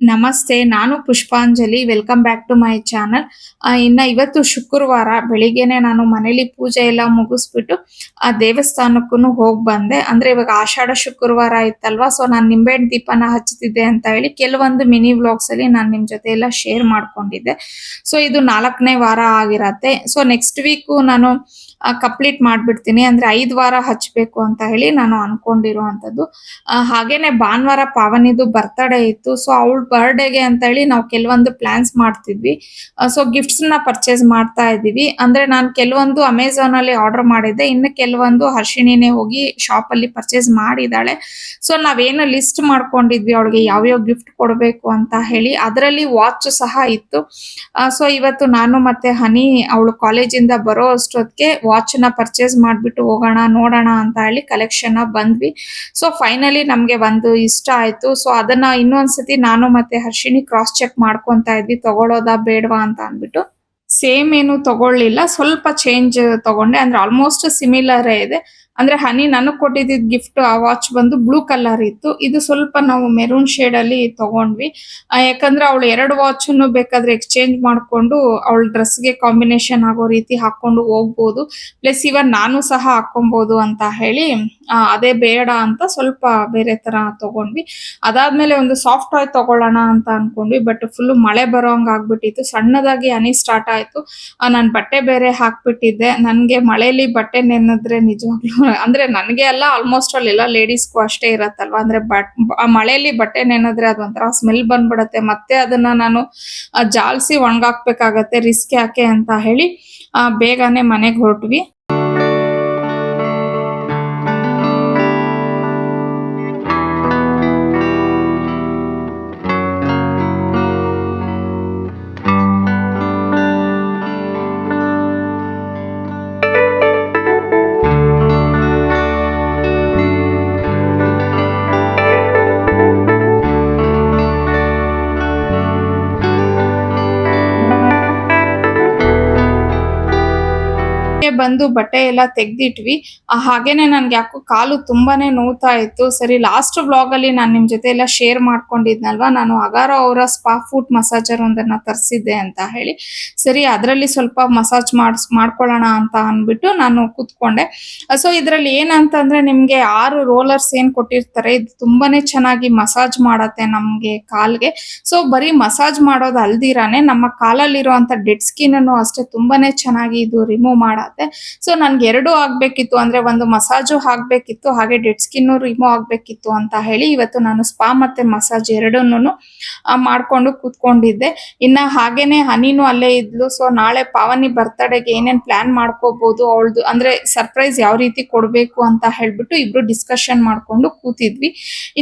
ನಮಸ್ತೆ. ನಾನು Pushpanjali. Welcome back to my channel. ಇವತ್ತು ಶುಕ್ರವಾರ ಬೆಳಿಗ್ಗೆನೆ ನಾನು ಮನೇಲಿ ಪೂಜೆ ಎಲ್ಲ ಮುಗಿಸ್ಬಿಟ್ಟು ದೇವಸ್ಥಾನಕ್ಕೂನು ಹೋಗ್ ಬಂದೆ. ಅಂದ್ರೆ ಇವಾಗ ಆಷಾಢ ಶುಕ್ರವಾರ ಇತ್ತಲ್ವಾ, ಸೊ ನಾನ್ ನಿಂಬೆಹಣ್ಣು ದೀಪನ ಹಚ್ತಿದ್ದೆ ಅಂತ ಹೇಳಿ ಕೆಲವೊಂದು ಮಿನಿ ವ್ಲಾಗ್ಸ್ ಅಲ್ಲಿ ನಾನ್ ನಿಮ್ ಜೊತೆ ಎಲ್ಲ ಶೇರ್ ಮಾಡ್ಕೊಂಡಿದ್ದೆ. ಸೊ ಇದು 4ನೇ ವಾರ ಆಗಿರತ್ತೆ. ಸೊ ನೆಕ್ಸ್ಟ್ ವೀಕು ನಾನು ಕಂಪ್ಲೀಟ್ ಮಾಡ್ಬಿಡ್ತೀನಿ. ಅಂದ್ರೆ 5 ವಾರ ಹಚ್ಬೇಕು ಅಂತ ಹೇಳಿ ನಾನು ಅನ್ಕೊಂಡಿರುವಂತದ್ದು. ಹಾಗೇನೆ ಭಾನುವಾರ ಪಾವನಿದು ಬರ್ತ್ಡೇ ಇತ್ತು. ಸೊ ಅವಳ ಬರ್ಡೇಗೆ ಅಂತ ಹೇಳಿ ನಾವು ಕೆಲವೊಂದು ಪ್ಲಾನ್ಸ್ ಮಾಡ್ತಿದ್ವಿ. ಸೊ ಗಿಫ್ಟ್ಸ್ ನ ಪರ್ಚೇಸ್ ಮಾಡ್ತಾ ಇದೀವಿ. ಅಂದ್ರೆ ನಾನು ಕೆಲವೊಂದು ಅಮೆಝಾನ್ ಅಲ್ಲಿ ಆರ್ಡರ್ ಮಾಡಿದ್ದೆ, ಇನ್ನು ಕೆಲವೊಂದು ಹರ್ಷಿಣಿನೇ ಹೋಗಿ ಶಾಪ್ ಅಲ್ಲಿ ಪರ್ಚೇಸ್ ಮಾಡಿದಾಳೆ. ಸೊ ನಾವೇನು ಲಿಸ್ಟ್ ಮಾಡ್ಕೊಂಡಿದ್ವಿ ಅವಳಿಗೆ ಯಾವ್ಯಾವ ಗಿಫ್ಟ್ ಕೊಡಬೇಕು ಅಂತ ಹೇಳಿ, ಅದರಲ್ಲಿ ವಾಚ್ ಸಹ ಇತ್ತು. ಸೊ ಇವತ್ತು ನಾನು ಮತ್ತೆ ಹನಿ ಅವಳು ಕಾಲೇಜಿಂದ ಬರೋ ಅಷ್ಟೊತ್ತಿಗೆ ವಾಚ್ ನ ಪರ್ಚೇಸ್ ಮಾಡ್ಬಿಟ್ಟು ಹೋಗೋಣ ನೋಡೋಣ ಅಂತ ಹೇಳಿ ಕಲೆಕ್ಷನ್ ಬಂದ್ವಿ. ಸೊ ಫೈನಲಿ ನಮ್ಗೆ ಒಂದು ಇಷ್ಟ ಆಯ್ತು. ಸೊ ಅದನ್ನ ಇನ್ನೊಂದ್ಸತಿ ನಾನು ಮತ್ತೆ ಹರ್ಷಿಣಿ ಕ್ರಾಸ್ ಚೆಕ್ ಮಾಡ್ಕೊಂತಾ ಇದ್ವಿ, ತಗೊಳ್ಳೋದಾ ಬೇಡವಾ ಅಂತ ಅಂದ್ಬಿಟ್ಟು. ಸೇಮ್ ಏನು ತಗೊಳ್ಳಿಲ್ಲ, ಸ್ವಲ್ಪ ಚೇಂಜ್ ತಗೊಂಡೆ. ಅಂದ್ರೆ ಆಲ್ಮೋಸ್ಟ್ ಸಿಮಿಲರ್ ಇದೆ. ಅಂದ್ರೆ ಹನಿ ನನಗ್ ಕೊಟ್ಟಿದ್ದ ಗಿಫ್ಟ್ ಆ ವಾಚ್ ಬಂದು ಬ್ಲೂ ಕಲರ್ ಇತ್ತು, ಇದು ಸ್ವಲ್ಪ ನಾವು ಮೆರೂನ್ ಶೇಡ್ ಅಲ್ಲಿ ತಗೊಂಡ್ವಿ. ಯಾಕಂದ್ರೆ ಅವಳು 2 ವಾಚ್ ಬೇಕಾದ್ರೆ ಎಕ್ಸ್ಚೇಂಜ್ ಮಾಡ್ಕೊಂಡು ಅವಳ ಡ್ರೆಸ್ ಗೆ ಕಾಂಬಿನೇಷನ್ ಆಗೋ ರೀತಿ ಹಾಕೊಂಡು ಹೋಗ್ಬೋದು. ಪ್ಲಸ್ ಇವನ್ ನಾನು ಸಹ ಹಾಕೊಬಹುದು ಅಂತ ಹೇಳಿ ಅದೇ ಬೇಡ ಅಂತ ಸ್ವಲ್ಪ ಬೇರೆ ತರ ತಗೊಂಡ್ವಿ. ಅದಾದ್ಮೇಲೆ ಒಂದು ಸಾಫ್ಟ್ ಟಾಯ್ ತಗೊಳ್ಳೋಣ ಅಂತ ಅನ್ಕೊಂಡ್ವಿ, ಬಟ್ ಫುಲ್ ಮಳೆ ಬರೋ ಹಂಗ ಆಗ್ಬಿಟ್ಟಿತ್ತು. ಸಣ್ಣದಾಗಿ ಹನಿ ಸ್ಟಾರ್ಟ್ ಆಯ್ತು. ನಾನ್ ಬಟ್ಟೆ ಬೇರೆ ಹಾಕ್ಬಿಟ್ಟಿದ್ದೆ. ನನ್ಗೆ ಮಳೆಯಲ್ಲಿ ಬಟ್ಟೆ ನೆನೆದ್ರೆ ನಿಜವಾಗ್ಲೂ ಅಂದ್ರೆ ನನ್ಗೆ ಅಲ್ಲ, ಆಲ್ಮೋಸ್ಟ್ ಅಲ್ಲೆಲ್ಲ ಲೇಡೀಸ್ಗೂ ಅಷ್ಟೇ ಇರತ್ತಲ್ವಾ. ಅಂದ್ರೆ ಮಳೆಯಲ್ಲಿ ಬಟ್ಟೆ ನೆನೆದ್ರೆ ಅದೊಂಥರ ಸ್ಮೆಲ್ ಬಂದ್ಬಿಡತ್ತೆ, ಮತ್ತೆ ಅದನ್ನ ನಾನು ಜಾಲ್ಸಿ ಒಣಗಾಕ್ಬೇಕಾಗತ್ತೆ, ರಿಸ್ಕ್ ಯಾಕೆ ಅಂತ ಹೇಳಿ ಬೇಗನೆ ಮನೆಗೆ ಹೊರಟ್ವಿ. ಬಂದು ಬಟ್ಟೆ ಎಲ್ಲ ತೆಗ್ದಿಟ್ವಿ. ಹಾಗೇನೆ ನನ್ಗೆ ಯಾಕೋ ಕಾಲು ತುಂಬಾನೇ ನೋವ್ತಾ ಇತ್ತು. ಸರಿ, ಲಾಸ್ಟ್ ವ್ಲಾಗ್ ಅಲ್ಲಿ ನಾನು ನಿಮ್ ಜೊತೆ ಎಲ್ಲ ಶೇರ್ ಮಾಡ್ಕೊಂಡಿದ್ನಲ್ವಾ, ನಾನು ಅಗಾರೋ ಅವರ ಸ್ಪಾ ಫುಟ್ ಮಸಾಜರ್ ಒಂದನ್ನ ತರಿಸಿದ್ದೆ ಅಂತ ಹೇಳಿ. ಸರಿ, ಅದರಲ್ಲಿ ಸ್ವಲ್ಪ ಮಸಾಜ್ ಮಾಡ್ಕೊಳ್ಳೋಣ ಅಂತ ಅನ್ಬಿಟ್ಟು ನಾನು ಕೂತ್ಕೊಂಡೆ. ಸೊ ಇದ್ರಲ್ಲಿ ಏನಂತಂದ್ರೆ ನಿಮ್ಗೆ 6 ರೋಲರ್ಸ್ ಏನ್ ಕೊಟ್ಟಿರ್ತಾರೆ, ಇದು ತುಂಬಾನೇ ಚೆನ್ನಾಗಿ ಮಸಾಜ್ ಮಾಡತ್ತೆ ನಮ್ಗೆ ಕಾಲ್ಗೆ. ಸೊ ಬರೀ ಮಸಾಜ್ ಮಾಡೋದು ಅಲ್ದಿರಾನೆ ನಮ್ಮ ಕಾಲಲ್ಲಿರುವಂತ ಡೆಡ್ ಸ್ಕಿನ್ ಅನ್ನು ಅಷ್ಟೇ ತುಂಬಾನೇ ಚೆನ್ನಾಗಿ ಇದು ರಿಮೂವ್ ಮಾಡತ್ತೆ. ಸೊ ನನ್ಗೆ 2 ಆಗ್ಬೇಕಿತ್ತು. ಅಂದ್ರೆ ಒಂದು ಮಸಾಜು ಆಗ್ಬೇಕಿತ್ತು, ಹಾಗೆ ಡೆಡ್ ಸ್ಕಿನ್ ರಿಮೂವ್ ಆಗ್ಬೇಕಿತ್ತು ಅಂತ ಹೇಳಿ ಇವತ್ತು ನಾನು ಸ್ಪಾ ಮತ್ತೆ ಮಸಾಜ್ ಎರಡನ್ನೂ ಮಾಡ್ಕೊಂಡು ಕೂತ್ಕೊಂಡಿದ್ದೆ. ಇನ್ನ ಹಾಗೇನೆ ಹನಿನೂ ಅಲ್ಲೇ ಇದ್ಲು. ಸೊ ನಾಳೆ ಪಾವನಿ ಬರ್ತ್ಡೇಗೆ ಏನೇನ್ ಪ್ಲಾನ್ ಮಾಡ್ಕೋಬಹುದು, ಅವಳದು ಅಂದ್ರೆ ಸರ್ಪ್ರೈಸ್ ಯಾವ ರೀತಿ ಕೊಡ್ಬೇಕು ಅಂತ ಹೇಳ್ಬಿಟ್ಟು ಇಬ್ರು ಡಿಸ್ಕಷನ್ ಮಾಡ್ಕೊಂಡು ಕೂತಿದ್ವಿ.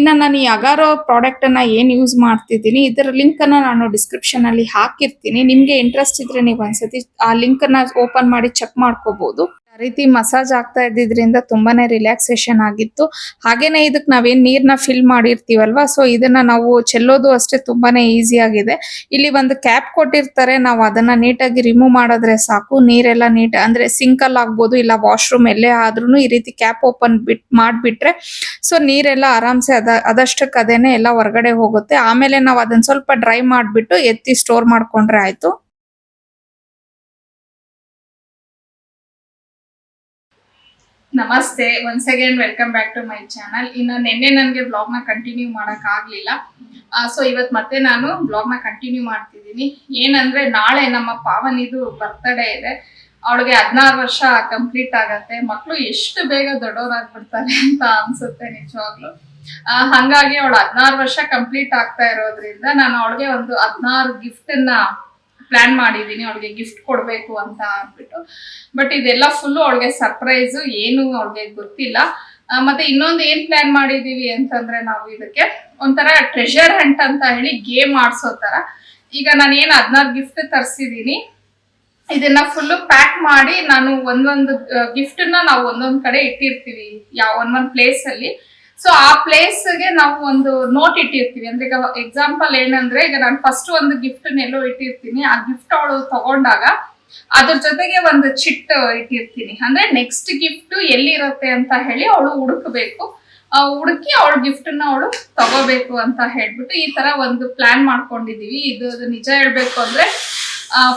ಇನ್ನ ನಾನು ಈ ಅಗಾರೋ ಪ್ರಾಡಕ್ಟ್ ಅನ್ನ ಏನ್ ಯೂಸ್ ಮಾಡ್ತಿದ್ದೀನಿ, ಇದರ ಲಿಂಕ್ ಅನ್ನ ನಾನು ಡಿಸ್ಕ್ರಿಪ್ಷನ್ ಅಲ್ಲಿ ಹಾಕಿರ್ತೀನಿ. ನಿಮ್ಗೆ ಇಂಟ್ರೆಸ್ಟ್ ಇದ್ರೆ ನೀವು ಒಂದ್ಸತಿ ಆ ಲಿಂಕ್ ಅನ್ನ ಓಪನ್ ಮಾಡಿ ಚೆಕ್ ಮಾಡ್ಕೋಬಹುದು. ಆ ರೀತಿ ಮಸಾಜ್ ಆಗ್ತಾ ಇದ್ದಿದ್ರಿಂದ ತುಂಬಾನೇ ರಿಲ್ಯಾಕ್ಸೇಷನ್ ಆಗಿತ್ತು. ಹಾಗೇನೆ ಇದಕ್ ನಾವೇನ್ ನೀರ್ನ ಫಿಲ್ ಮಾಡಿರ್ತೀವಲ್ವಾ, ಸೊ ಇದನ್ನ ನಾವು ಚೆಲ್ಲೋದು ಅಷ್ಟೇ ತುಂಬಾನೇ ಈಸಿ ಆಗಿದೆ. ಇಲ್ಲಿ ಒಂದು ಕ್ಯಾಪ್ ಕೊಟ್ಟಿರ್ತಾರೆ, ನಾವು ಅದನ್ನ ನೀಟಾಗಿ ರಿಮೂವ್ ಮಾಡಿದ್ರೆ ಸಾಕು. ನೀರೆಲ್ಲ ನೀಟ್ ಅಂದ್ರೆ ಸಿಂಕ್ ಅಲ್ಲಿ ಆಗ್ಬೋದು, ಇಲ್ಲ ವಾಶ್ರೂಮ್ ಎಲ್ಲೇ ಆದ್ರೂ ಈ ರೀತಿ ಕ್ಯಾಪ್ ಓಪನ್ ಮಾಡ್ಬಿಟ್ರೆ ಸೊ ನೀರೆಲ್ಲ ಆರಾಮ್ಸೆ ಅದಷ್ಟಕ್ಕೆ ಅದೇನೆ ಎಲ್ಲ ಹೊರಗಡೆ ಹೋಗುತ್ತೆ. ಆಮೇಲೆ ನಾವು ಅದನ್ನ ಸ್ವಲ್ಪ ಡ್ರೈ ಮಾಡ್ಬಿಟ್ಟು ಎತ್ತಿ ಸ್ಟೋರ್ ಮಾಡ್ಕೊಂಡ್ರೆ ಆಯ್ತು. ನಮಸ್ತೆ, once again welcome back to my channel. ಇನ್ನು ನಿನ್ನೆ ನನಗೆ ಬ್ಲಾಗ್ ನ ಕಂಟಿನ್ಯೂ ಮಾಡಕ್ ಆಗ್ಲಿಲ್ಲ. ಸೊ ಇವತ್ತು ಮತ್ತೆ ನಾನು ಬ್ಲಾಗ್ ನ ಕಂಟಿನ್ಯೂ ಮಾಡ್ತಿದ್ದೀನಿ. ಏನಂದ್ರೆ ನಾಳೆ ನಮ್ಮ ಪಾವನಿದು ಬರ್ತ್ಡೇ ಇದೆ. ಅವಳಿಗೆ 16 ವರ್ಷ ಕಂಪ್ಲೀಟ್ ಆಗತ್ತೆ. ಮಕ್ಕಳು ಎಷ್ಟು ಬೇಗ ದೊಡ್ಡವರಾಗ್ಬಿಡ್ತಾರೆ ಅಂತ ಅನ್ಸುತ್ತೆ ನಿಜವಾಗ್ಲು. ಹಂಗಾಗಿ ಅವಳು 16 ವರ್ಷ ಕಂಪ್ಲೀಟ್ ಆಗ್ತಾ ಇರೋದ್ರಿಂದ ನಾನು ಅವಳಿಗೆ ಒಂದು 16 ಗಿಫ್ಟ್ ಅನ್ನ ಪ್ಲಾನ್ ಮಾಡಿದೀನಿ, ಅವಳಿಗೆ ಗಿಫ್ಟ್ ಕೊಡ್ಬೇಕು ಅಂತ ಅಂದ್ಬಿಟ್ಟು. ಬಟ್ ಇದೆಲ್ಲ ಫುಲ್ಲು ಅವಳಿಗೆ ಸರ್ಪ್ರೈಸ್, ಏನು ಅವಳಿಗೆ ಗೊತ್ತಿಲ್ಲ. ಮತ್ತೆ ಇನ್ನೊಂದು ಏನ್ ಪ್ಲಾನ್ ಮಾಡಿದೀವಿ ಅಂತಂದ್ರೆ, ನಾವು ಇದಕ್ಕೆ ಒಂಥರ ಟ್ರೆಷರ್ ಹಂಟ್ ಅಂತ ಹೇಳಿ ಗೇಮ್ ಆಡ್ಸೋ ತರ. ಈಗ ನಾನು ಏನ್ 16 ಗಿಫ್ಟ್ ತರಿಸಿದೀನಿ, ಇದನ್ನ ಫುಲ್ಲು ಪ್ಯಾಕ್ ಮಾಡಿ ನಾನು ಒಂದೊಂದು ಗಿಫ್ಟ್ ನಾವು ಒಂದೊಂದ್ ಕಡೆ ಇಟ್ಟಿರ್ತೀವಿ, ಒಂದೊಂದ್ ಪ್ಲೇಸ್ ಅಲ್ಲಿ. ಸೊ ಆ ಪ್ಲೇಸ್ಗೆ ನಾವು ಒಂದು ನೋಟ್ ಇಟ್ಟಿರ್ತೀವಿ. ಅಂದ್ರೆ ಈಗ ಎಕ್ಸಾಂಪಲ್ ಏನಂದ್ರೆ, ಈಗ ನಾನು ಫಸ್ಟ್ ಒಂದು ಗಿಫ್ಟ್ ಎಲ್ಲೋ ಇಟ್ಟಿರ್ತೀನಿ, ಆ ಗಿಫ್ಟ್ ಅವಳು ತಗೊಂಡಾಗ ಅದ್ರ ಜೊತೆಗೆ ಒಂದು ಚಿಟ್ ಇಟ್ಟಿರ್ತೀನಿ. ಅಂದ್ರೆ ನೆಕ್ಸ್ಟ್ ಗಿಫ್ಟ್ ಎಲ್ಲಿರುತ್ತೆ ಅಂತ ಹೇಳಿ ಅವಳು ಹುಡುಕ್ಬೇಕು. ಹುಡುಕಿ ಅವಳ ಗಿಫ್ಟ್ ನ ಅವಳು ತಗೋಬೇಕು ಅಂತ ಹೇಳ್ಬಿಟ್ಟು ಈ ತರ ಒಂದು ಪ್ಲಾನ್ ಮಾಡ್ಕೊಂಡಿದೀವಿ. ಇದು ನಿಜ ಹೇಳ್ಬೇಕು ಅಂದ್ರೆ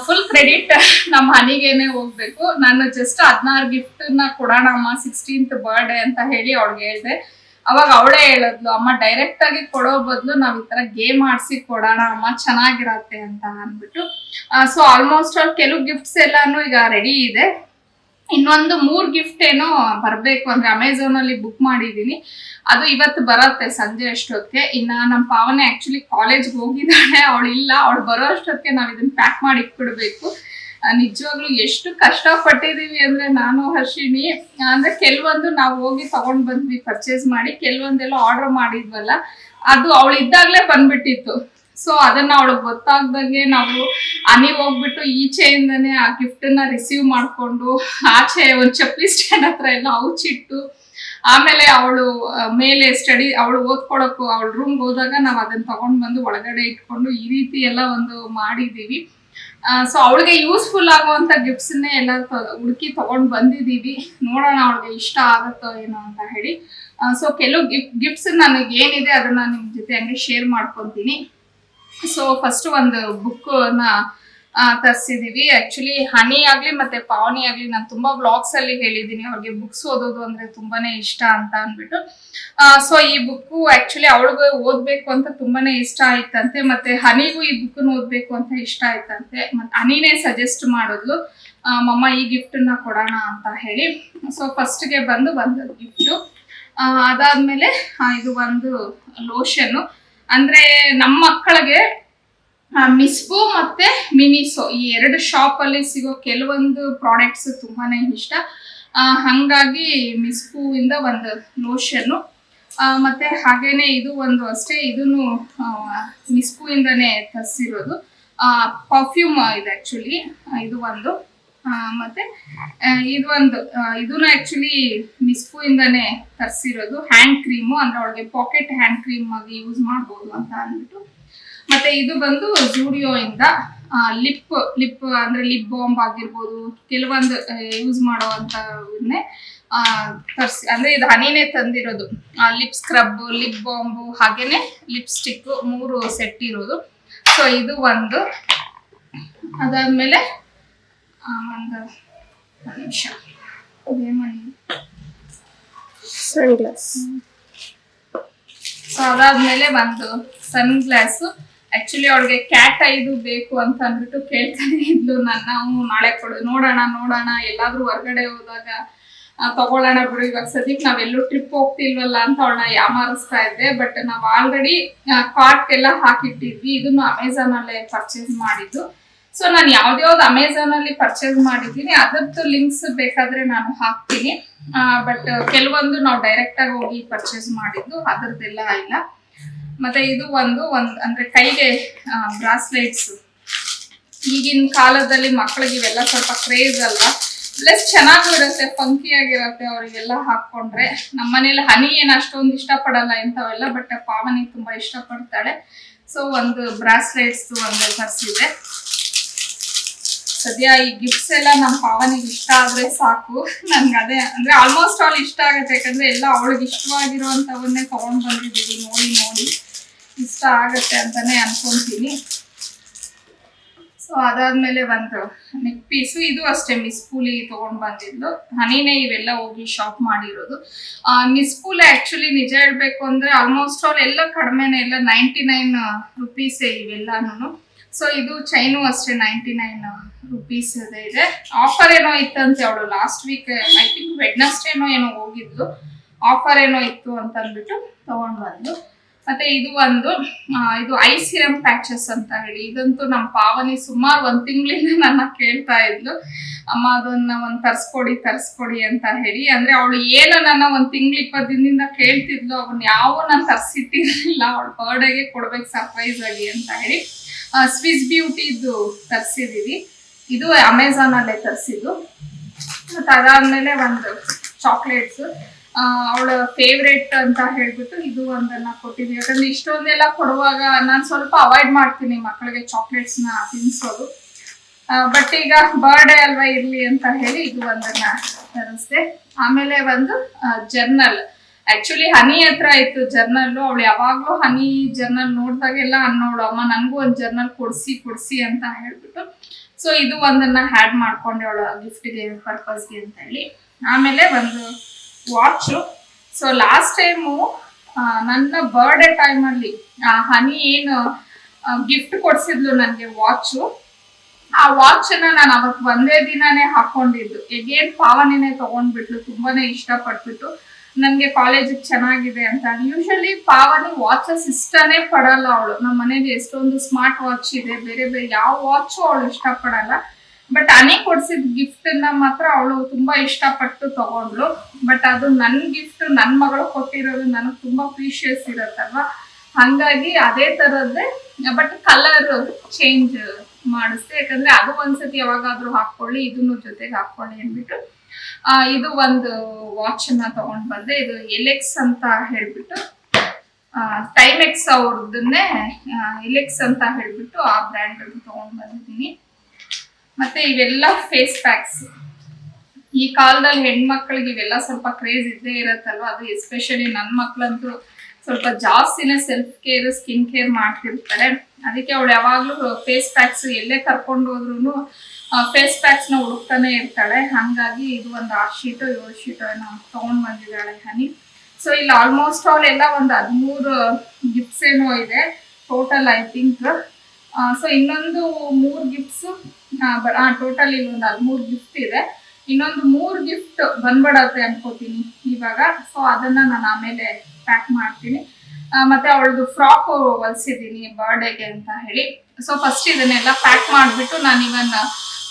ಫುಲ್ ಕ್ರೆಡಿಟ್ ನಮ್ಮ ಹನಿಗೇನೆ ಹೋಗ್ಬೇಕು. ನಾನು ಜಸ್ಟ್ 16 ಗಿಫ್ಟ್ ನ ಕೊಡೋಣ ಅಮ್ಮ 16th ಬರ್ಡೇ ಅಂತ ಹೇಳಿ ಅವಳಿಗೆ ಹೇಳ್ದೆ. ಅವಾಗ ಅವಳೇ ಹೇಳಿದ್ಲು, ಅಮ್ಮ ಡೈರೆಕ್ಟ್ ಆಗಿ ಕೊಡೋ ಬದಲು ನಾವ್ ಈ ತರ ಗೇಮ್ ಆಡ್ಸಿ ಕೊಡೋಣ ಅಮ್ಮ, ಚೆನ್ನಾಗಿರತ್ತೆ ಅಂತ ಅಂದ್ಬಿಟ್ಟು. ಸೊ ಆಲ್ಮೋಸ್ಟ್ ಕೆಲವು ಗಿಫ್ಟ್ಸ್ ಎಲ್ಲಾನು ಈಗ ರೆಡಿ ಇದೆ. ಇನ್ನೊಂದು 3 ಗಿಫ್ಟ್ ಏನೋ ಬರ್ಬೇಕು, ಅಂದ್ರೆ ಅಮೆಝಾನ್ ಅಲ್ಲಿ ಬುಕ್ ಮಾಡಿದೀನಿ. ಅದು ಇವತ್ತು ಬರತ್ತೆ ಸಂಜೆ ಅಷ್ಟೊತ್ತಿಗೆ. ಇನ್ನ ನಮ್ಮ ಪಾವನೆ ಆಕ್ಚುಲಿ ಕಾಲೇಜ್ಗೆ ಹೋಗಿದ್ದಾಳೆ, ಅವಳು ಇಲ್ಲ. ಅವಳು ಬರೋ ಅಷ್ಟೊತ್ತಿಗೆ ನಾವ್ ಇದನ್ನ ಪ್ಯಾಕ್ ಮಾಡಿ ಇಟ್ಬಿಡ್ಬೇಕು. ನಿಜವಾಗ್ಲೂ ಎಷ್ಟು ಕಷ್ಟ ಪಟ್ಟಿದೀವಿ ಅಂದ್ರೆ ನಾನು ಹರ್ಷಿಣಿ. ಅಂದ್ರೆ ಕೆಲವೊಂದು ನಾವು ಹೋಗಿ ತಗೊಂಡ್ ಬಂದ್ವಿ ಪರ್ಚೇಸ್ ಮಾಡಿ, ಕೆಲವೊಂದೆಲ್ಲ ಆರ್ಡರ್ ಮಾಡಿದ್ವಲ್ಲ, ಅದು ಅವಳು ಇದ್ದಾಗ್ಲೇ ಬಂದ್ಬಿಟ್ಟಿತ್ತು. ಸೊ ಅದನ್ನ ಅವಳಿಗೆ ಗೊತ್ತಾಗ್ದಂಗೆ ನಾವು ಹೋಗ್ಬಿಟ್ಟು ಈಚೆಯಿಂದನೇ ಆ ಗಿಫ್ಟ್ ನ ರಿಸೀವ್ ಮಾಡ್ಕೊಂಡು ಆಚೆ ಒಂದು ಚಪ್ಪಲಿ ಸ್ಟ್ಯಾಂಡ್ ಹತ್ರ ಎಲ್ಲ ಔಚಿಟ್ಟು, ಆಮೇಲೆ ಅವಳು ಮೇಲೆ ಅವಳು ಓದ್ಕೊಳಕ್ಕೂ ಅವಳ ರೂಮ್ಗೆ ಹೋದಾಗ ನಾವು ಅದನ್ನ ತಗೊಂಡ್ ಬಂದು ಒಳಗಡೆ ಇಟ್ಕೊಂಡು ಈ ರೀತಿ ಎಲ್ಲ ಒಂದು ಮಾಡಿದೀವಿ. ಸೊ ಅವಳಿಗೆ ಯೂಸ್ಫುಲ್ ಆಗುವಂತ ಗಿಫ್ಟ್ಸ್ ಎಲ್ಲ ಹುಡುಕಿ ತಗೊಂಡ್ ಬಂದಿದೀವಿ. ನೋಡೋಣ ಅವಳಿಗೆ ಇಷ್ಟ ಆಗುತ್ತೋ ಏನೋ ಅಂತ ಹೇಳಿ. ಸೊ ಕೆಲವು ಗಿಫ್ಟ್ಸ್ ನನಗೆ ಏನಿದೆ ಅದನ್ನ ನಿಮ್ ಜೊತೆ ಹಂಗೆ ಶೇರ್ ಮಾಡ್ಕೊಂತೀನಿ. ಸೊ ಫಸ್ಟ್ ಒಂದು ಬುಕ್ ನ ತರಿಸಿದೀವಿ. ಆಕ್ಚುಲಿ ಹನಿ ಆಗ್ಲಿ ಮತ್ತೆ ಪಾವನಿ ಆಗ್ಲಿ ನಾನು ತುಂಬಾ ವ್ಲಾಗ್ಸ್ ಅಲ್ಲಿ ಹೇಳಿದೀನಿ, ಅವ್ರಿಗೆ ಬುಕ್ಸ್ ಓದೋದು ಅಂದ್ರೆ ತುಂಬಾನೇ ಇಷ್ಟ ಅಂತ ಅಂದ್ಬಿಟ್ಟು. ಸೊ ಈ ಬುಕ್ ಆಕ್ಚುಲಿ ಅವಳಿಗೆ ಓದ್ಬೇಕು ಅಂತ ತುಂಬಾನೇ ಇಷ್ಟ ಆಯ್ತಂತೆ, ಮತ್ತೆ ಹನಿಗೂ ಈ ಬುಕ್ ಓದ್ಬೇಕು ಅಂತ ಇಷ್ಟ ಆಯ್ತಂತೆ. ಮತ್ತೆ ಹನಿನೇ ಸಜೆಸ್ಟ್ ಮಾಡಿದ್ಲು, ಮಮ್ಮ ಈ ಗಿಫ್ಟ್ ನ ಕೊಡೋಣ ಅಂತ ಹೇಳಿ. ಸೊ ಫಸ್ಟ್ ಗೆ ಬಂದು ಗಿಫ್ಟ್. ಅದಾದ್ಮೇಲೆ ಇದು ಒಂದು ಲೋಷನ್. ಅಂದ್ರೆ ನಮ್ಮ ಮಕ್ಕಳಿಗೆ ಮಿಸ್ಪು ಮತ್ತೆ ಮಿನಿಸೋ ಈ 2 ಶಾಪ್ ಅಲ್ಲಿ ಸಿಗೋ ಕೆಲವೊಂದು ಪ್ರಾಡಕ್ಟ್ಸ್ ತುಂಬಾನೇ ಇಷ್ಟ. ಹಂಗಾಗಿ ಮಿಸ್ಪು ಇಂದ ಒಂದು ಲೋಷನ್, ಮತ್ತೆ ಹಾಗೇನೆ ಇದು ಒಂದು ಅಷ್ಟೇ, ಇದನ್ನು ಮಿಸ್ಪು ಇಂದಾನೆ ತರಿಸಿರೋದು ಪರ್ಫ್ಯೂಮ್ ಇದೆ ಆಕ್ಚುಲಿ. ಇದು ಒಂದು ಮತ್ತೆ ಇದು ಒಂದು ಇದನ್ನು ಆಕ್ಚುಲಿ ಮಿಸ್ಪು ಇಂದಾನೆ ತರಿಸಿರೋದು ಹ್ಯಾಂಡ್ ಕ್ರೀಮು. ಅಂದ್ರೆ ಅವಳಿಗೆ ಪಾಕೆಟ್ ಹ್ಯಾಂಡ್ ಕ್ರೀಮ್ ಆಗಿ ಯೂಸ್ ಮಾಡ್ಬೋದು ಅಂತ ಅಂದ್ಬಿಟ್ಟು. ಮತ್ತೆ ಇದು ಬಂದು ಜೂಡಿಯೋ ಇಂದ ಲಿಪ್ ಅಂದ್ರೆ ಲಿಪ್ ಬಾಂಬ್ ಆಗಿರ್ಬೋದು, ಕೆಲವೊಂದು ಯೂಸ್ ಮಾಡುವಂತವನ್ನೇ ತರಿಸಿ. ಅಂದ್ರೆ ಇದು ಹನಿನೇ ತಂದಿರೋದು. ಲಿಪ್ ಸ್ಕ್ರಬ್, ಲಿಪ್ ಬಾಂಬು, ಹಾಗೇನೆ ಲಿಪ್ಸ್ಟಿಕ್ 3 ಸೆಟ್ ಇರೋದು. ಸೊ ಇದು ಒಂದು. ಅದಾದ್ಮೇಲೆ ಒಂದು ನಿಮಿಷ, ಸನ್ ಗ್ಲಾಸ್. ಸೊ ಅದಾದ್ಮೇಲೆ ಒಂದು ಸನ್ ಗ್ಲಾಸ್. ಆಕ್ಚುಲಿ ಅವಳಿಗೆ ಕ್ಯಾಟ್ ಐದು ಬೇಕು ಅಂತ ಅಂದ್ಬಿಟ್ಟು ಕೇಳ್ತಾನೆ ಇದ್ಲು ನನ್ನ. ನಾಳೆ ಕೊಡು, ನೋಡೋಣ ಎಲ್ಲಾದ್ರೂ ಹೊರ್ಗಡೆ ಹೋದಾಗ ತಗೊಳ್ಳೋಣ ಬಿಡು, ಇವಾಗ ಸದ್ಯಕ್ಕೆ ನಾವೆಲ್ಲೂ ಟ್ರಿಪ್ ಹೋಗ್ತಿಲ್ವಲ್ಲ ಅಂತ ಅವಳನ್ನ ಯಾಮಾರಿಸ್ತಾ ಇದ್ದೆ. ಬಟ್ ನಾವ್ ಆಲ್ರೆಡಿ ಕಾರ್ಟ್ ಎಲ್ಲ ಹಾಕಿಟ್ಟಿದ್ವಿ. ಇದನ್ನು ಅಮೆಝಾನ್ ಅಲ್ಲೇ ಪರ್ಚೇಸ್ ಮಾಡಿದ್ದು. ಸೊ ನಾನು ಯಾವ್ದ್ಯಾವ್ದು ಅಮೆಝಾನ್ ಅಲ್ಲಿ ಪರ್ಚೇಸ್ ಮಾಡಿದ್ದೀನಿ ಅದರದ್ದು ಲಿಂಕ್ಸ್ ಬೇಕಾದ್ರೆ ನಾನು ಹಾಕ್ತೀನಿ. ಬಟ್ ಕೆಲವೊಂದು ನಾವು ಡೈರೆಕ್ಟ್ ಆಗಿ ಹೋಗಿ ಪರ್ಚೇಸ್ ಮಾಡಿದ್ದು, ಅದರದ್ದೆಲ್ಲ ಇಲ್ಲ. ಮತ್ತೆ ಇದು ಒಂದು ಅಂದ್ರೆ ಕೈಗೆ ಬ್ರಾಸ್ಲೆಟ್ಸ್. ಈಗಿನ ಕಾಲದಲ್ಲಿ ಮಕ್ಕಳಿಗೆ ಇವೆಲ್ಲ ಸ್ವಲ್ಪ ಕ್ರೇಜ್ ಅಲ್ವಾ, ಪ್ಲಸ್ ಚೆನ್ನಾಗೂ ಇರುತ್ತೆ, ಫಂಕಿ ಆಗಿರತ್ತೆ ಅವರಿಗೆಲ್ಲ ಹಾಕೊಂಡ್ರೆ. ನಮ್ಮನೇಲಿ ಹನಿ ಏನು ಅಷ್ಟೊಂದು ಇಷ್ಟಪಡಲ್ಲ ಇಂಥವೆಲ್ಲ, ಬಟ್ ಪಾವನಿ ತುಂಬಾ ಇಷ್ಟಪಡ್ತಾಳೆ. ಸೊ ಒಂದು ಬ್ರಾಸ್ಲೆಟ್ಸ್ ಒಂದು ತರಿಸಿದೆ. ಸದ್ಯ ಈ ಗಿಫ್ಟ್ಸ್ ಎಲ್ಲ ನಮ್ಮ ಪಾವನಿಗೆ ಇಷ್ಟ ಆದ್ರೆ ಸಾಕು. ನನ್ಗೆ ಅದೇ ಅಂದ್ರೆ ಆಲ್ಮೋಸ್ಟ್ ಆಲ್ ಇಷ್ಟ ಆಗುತ್ತೆ, ಯಾಕಂದ್ರೆ ಎಲ್ಲ ಅವಳಿಗೆ ಇಷ್ಟವಾಗಿರುವಂತವನ್ನೇ ತಗೊಂಡ್ ಬಂದಿದ್ದೀವಿ. ನೋಡಿ ಇಷ್ಟ ಆಗತ್ತೆ ಅಂತಾನೆ ಅನ್ಕೊಂತೀನಿ. ಸೊ ಅದಾದ್ಮೇಲೆ ಒಂದು ನೆಕ್ ಪೀಸು. ಇದು ಅಷ್ಟೇ ಮಿಸ್ಪೂಲಿ ತಗೊಂಡ್ ಬಂದಿದ್ಲು. ಹನಿನೇ ಇವೆಲ್ಲ ಹೋಗಿ ಶಾಪ್ ಮಾಡಿರೋದು. ಮಿಸ್ಪೂಲಿ ಆಕ್ಚುಲಿ ನಿಜ ಹೇಳ್ಬೇಕು ಅಂದ್ರೆ ಆಲ್ಮೋಸ್ಟ್ ಆಲ್ ಎಲ್ಲ ಕಡಿಮೆನೆ, ಎಲ್ಲ 99 ರುಪೀಸೇ ಇವೆಲ್ಲಾನು. ಸೊ ಇದು ಚೈನು ಅಷ್ಟೇ 99 ರುಪೀಸ್ ಇದೆ. ಆಫರ್ ಏನೋ ಇತ್ತಂತೆ, ಅವಳು ಲಾಸ್ಟ್ ವೀಕ್ ಐ ಥಿಂಕ್ ವೆಡ್ನೆಸ್ಡೇನೋ ಏನೋ ಹೋಗಿದ್ಲು, ಆಫರ್ ಏನೋ ಇತ್ತು ಅಂತ ಅಂದ್ಬಿಟ್ಟು ತಗೊಂಡ್ ಬಂದು. ಮತ್ತೆ ಇದು ಒಂದು ಇದು ಐ ಸಿರಮ್ ಪ್ಯಾಚಸ್ ಅಂತ ಹೇಳಿ. ಇದಂತೂ ನಮ್ಮ ಪಾವನಿ ಸುಮಾರು 1 ತಿಂಗಳಿಂದ ನನ್ನ ಕೇಳ್ತಾ ಇದ್ಲು, ಅಮ್ಮ ಅದನ್ನ ಒಂದು ತರ್ಸ್ಕೊಡಿ ಅಂತ ಹೇಳಿ. ಅಂದ್ರೆ ಅವಳು ಏನು ನನ್ನ 1 ತಿಂಗಳು 20 ದಿನದಿಂದ ಕೇಳ್ತಿದ್ಲು, ಅವನ್ನ ಯಾವ ನಾನು ತರ್ಸಿಟ್ಟಿರ್ಲಿಲ್ಲ, ಅವಳ ಬರ್ಡೇಗೆ ಕೊಡ್ಬೇಕು ಸರ್ಪ್ರೈಸ್ ಆಗಿ ಅಂತ ಹೇಳಿ. ಸ್ವಿಸ್ ಬ್ಯೂಟಿದು ತರಿಸಿದೀವಿ. ಇದು ಅಮೆಝಾನ್ ಅಲ್ಲೇ ತರಿಸಿದ್ದು. ಮತ್ತೆ ಅದಾದ್ಮೇಲೆ ಒಂದು ಚಾಕ್ಲೇಟ್ಸ್ ಅವಳ ಫೇವ್ರೇಟ್ ಅಂತ ಹೇಳ್ಬಿಟ್ಟು ಇದು ಒಂದನ್ನ ಕೊಟ್ಟಿದ್ವಿ. ಯಾಕಂದ್ರೆ ಇಷ್ಟೊಂದೆಲ್ಲ ಕೊಡುವಾಗ ನಾನು ಸ್ವಲ್ಪ ಅವಾಯ್ಡ್ ಮಾಡ್ತೀನಿ ಮಕ್ಕಳಿಗೆ ಚಾಕ್ಲೇಟ್ಸ್ ನ ತಿನ್ಸೋದು. ಬಟ್ ಈಗ ಬರ್ಡೇ ಅಲ್ವಾ ಇರ್ಲಿ ಅಂತ ಹೇಳಿ ಇದು ಒಂದನ್ನ ತರಿಸ್ದೆ. ಆಮೇಲೆ ಒಂದು ಜರ್ನಲ್. ಆಕ್ಚುಲಿ ಹನಿ ಹತ್ರ ಇತ್ತು ಜರ್ನಲ್. ಅವಳು ಯಾವಾಗ್ಲೂ ಹನಿ ಜರ್ನಲ್ ನೋಡ್ದಾಗೆಲ್ಲ ಅನ್ನೋಳು, ಅಮ್ಮ ನನ್ಗೂ ಒಂದ್ ಜರ್ನಲ್ ಕೊಡ್ಸಿ ಕೊಡ್ಸಿ ಅಂತ ಹೇಳ್ಬಿಟ್ಟು. ಸೊ ಇದು ಒಂದನ್ನ ಹ್ಯಾಡ್ ಮಾಡ್ಕೊಂಡೆ ಅವಳ ಗಿಫ್ಟ್ಗೆ ಪರ್ಪಸ್ಗೆ ಅಂತ ಹೇಳಿ. ಆಮೇಲೆ ಒಂದು ವಾಚು. ಸೊ ಲಾಸ್ಟ್ ಟೈಮು ನನ್ನ ಬರ್ಡೇ ಟೈಮಲ್ಲಿ ಹನಿ ಏನು ಗಿಫ್ಟ್ ಕೊಡ್ಸಿದ್ಲು ನನಗೆ ವಾಚು. ಆ ವಾಚನ್ನ ನಾನು ಅವತ್ತು ಒಂದೇ ದಿನಾನೇ ಹಾಕೊಂಡಿದ್ದು. ಎಗೇನ್ ಪಾವನಿನೇ ತಗೊಂಡ್ಬಿಟ್ಲು, ತುಂಬಾನೇ ಇಷ್ಟಪಟ್ಬಿಟ್ಟು ನನ್ಗೆ ಕಾಲೇಜಿಗೆ ಚೆನ್ನಾಗಿದೆ ಅಂತ. ಯೂಶಲಿ ಪಾವನಿ ವಾಚಸ್ ಇಷ್ಟನೇ ಪಡಲ್ಲ ಅವಳು. ನಮ್ಮ ಮನೇಲಿ ಎಷ್ಟೊಂದು ಸ್ಮಾರ್ಟ್ ವಾಚ್ ಇದೆ, ಬೇರೆ ಬೇರೆ ಯಾವ ವಾಚು ಅವಳು ಇಷ್ಟಪಡಲ್ಲ. ಬಟ್ ಹನಿ ಕೊಡ್ಸಿದ ಗಿಫ್ಟ್ ನ ಮಾತ್ರ ಅವಳು ತುಂಬಾ ಇಷ್ಟಪಟ್ಟು ತಗೊಂಡ್ಲು. ಬಟ್ ಅದು ನನ್ ಗಿಫ್ಟ್, ನನ್ ಮಗಳು ಕೊಟ್ಟಿರೋದು ನನಗೆ ತುಂಬಾ ಪ್ರೀಶಿಯಸ್ ಇರತ್ತಲ್ವಾ, ಹಂಗಾಗಿ ಅದೇ ತರದ್ದೇ ಬಟ್ ಕಲರ್ ಚೇಂಜ್ ಮಾಡಿಸ್ದೆ. ಯಾಕಂದ್ರೆ ಅದು ಒಂದ್ಸತಿ ಯಾವಾಗಾದ್ರೂ ಹಾಕೊಳ್ಳಿ, ಇದನ್ನು ಜೊತೆಗೆ ಹಾಕೊಳ್ಳಿ ಅಂದ್ಬಿಟ್ಟು ಇದು ಒಂದು ವಾಚ್ ಅನ್ನ ತಗೊಂಡ್ ಬಂದೆ. ಇದು ಎಲೆಕ್ಸ್ ಅಂತ ಹೇಳ್ಬಿಟ್ಟು, ಟೈಮೆಕ್ಸ್ ಅವ್ರದನ್ನೇ ಎಲೆಕ್ಸ್ ಅಂತ ಹೇಳ್ಬಿಟ್ಟು ಆ ಬ್ರ್ಯಾಂಡ್ ತಗೊಂಡ್ ಬಂದಿದ್ದೀನಿ. ಮತ್ತೆ ಇವೆಲ್ಲ ಫೇಸ್ ಪ್ಯಾಕ್ಸ್. ಈ ಕಾಲದಲ್ಲಿ ಹೆಣ್ಮಕ್ಳಿಗೆ ಇವೆಲ್ಲ ಸ್ವಲ್ಪ ಕ್ರೇಜ್ ಇದ್ದೇ ಇರತ್ತಲ್ವ. ಅದು ಎಸ್ಪೆಷಲಿ ನನ್ನ ಮಕ್ಳಂತೂ ಸ್ವಲ್ಪ ಜಾಸ್ತಿನೇ ಸೆಲ್ಫ್ ಕೇರ್, ಸ್ಕಿನ್ ಕೇರ್ ಮಾಡ್ತಿರ್ತಾರೆ. ಅದಕ್ಕೆ ಅವಳು ಯಾವಾಗ್ಲೂ ಫೇಸ್ ಪ್ಯಾಕ್ಸ್ ಎಲ್ಲೇ ಕರ್ಕೊಂಡು ಹೋದ್ರು ಫೇಸ್ ಪ್ಯಾಕ್ಸ್ ನ ಹುಡುಕ್ತಾನೆ ಇರ್ತಾಳೆ. ಹಂಗಾಗಿ ಇದು ಒಂದು 6 ಶೀಟೋ 7 ಶೀಟೋ ಏನೋ ತಗೊಂಡ್ ಬಂದಿದ್ದಾಳೆ ಹನಿ. ಸೊ ಇಲ್ಲಿ ಆಲ್ಮೋಸ್ಟ್ ಆಲ್ ಎಲ್ಲ ಒಂದು 13 ಗಿಫ್ಟ್ಸ್ ಏನೋ ಇದೆ ಟೋಟಲ್, ಐ ಥಿಂಕ್. ಸೊ ಇನ್ನೊಂದು 3 ಗಿಫ್ಟ್ಸ್ ಟೋಟಲ್ ಇಲ್ಲಿ ಒಂದು 13 ಗಿಫ್ಟ್ ಇದೆ. ಇನ್ನೊಂದು 3 ಗಿಫ್ಟ್ ಬಂದ್ಬಿಡತ್ತೆ ಅನ್ಕೋತೀನಿ ಇವಾಗ. ಸೊ ಅದನ್ನ ನಾನು ಆಮೇಲೆ ಪ್ಯಾಕ್ ಮಾಡ್ತೀನಿ. ಮತ್ತೆ ಅವಳದು ಫ್ರಾಕ್ ಹೊಲ್ಸಿದ್ದೀನಿ ಬರ್ಡೇಗೆ ಅಂತ ಹೇಳಿ. ಸೊ ಫಸ್ಟ್ ಇದನ್ನೆಲ್ಲ ಪ್ಯಾಕ್ ಮಾಡಿಬಿಟ್ಟು ನಾನು ಇವನ್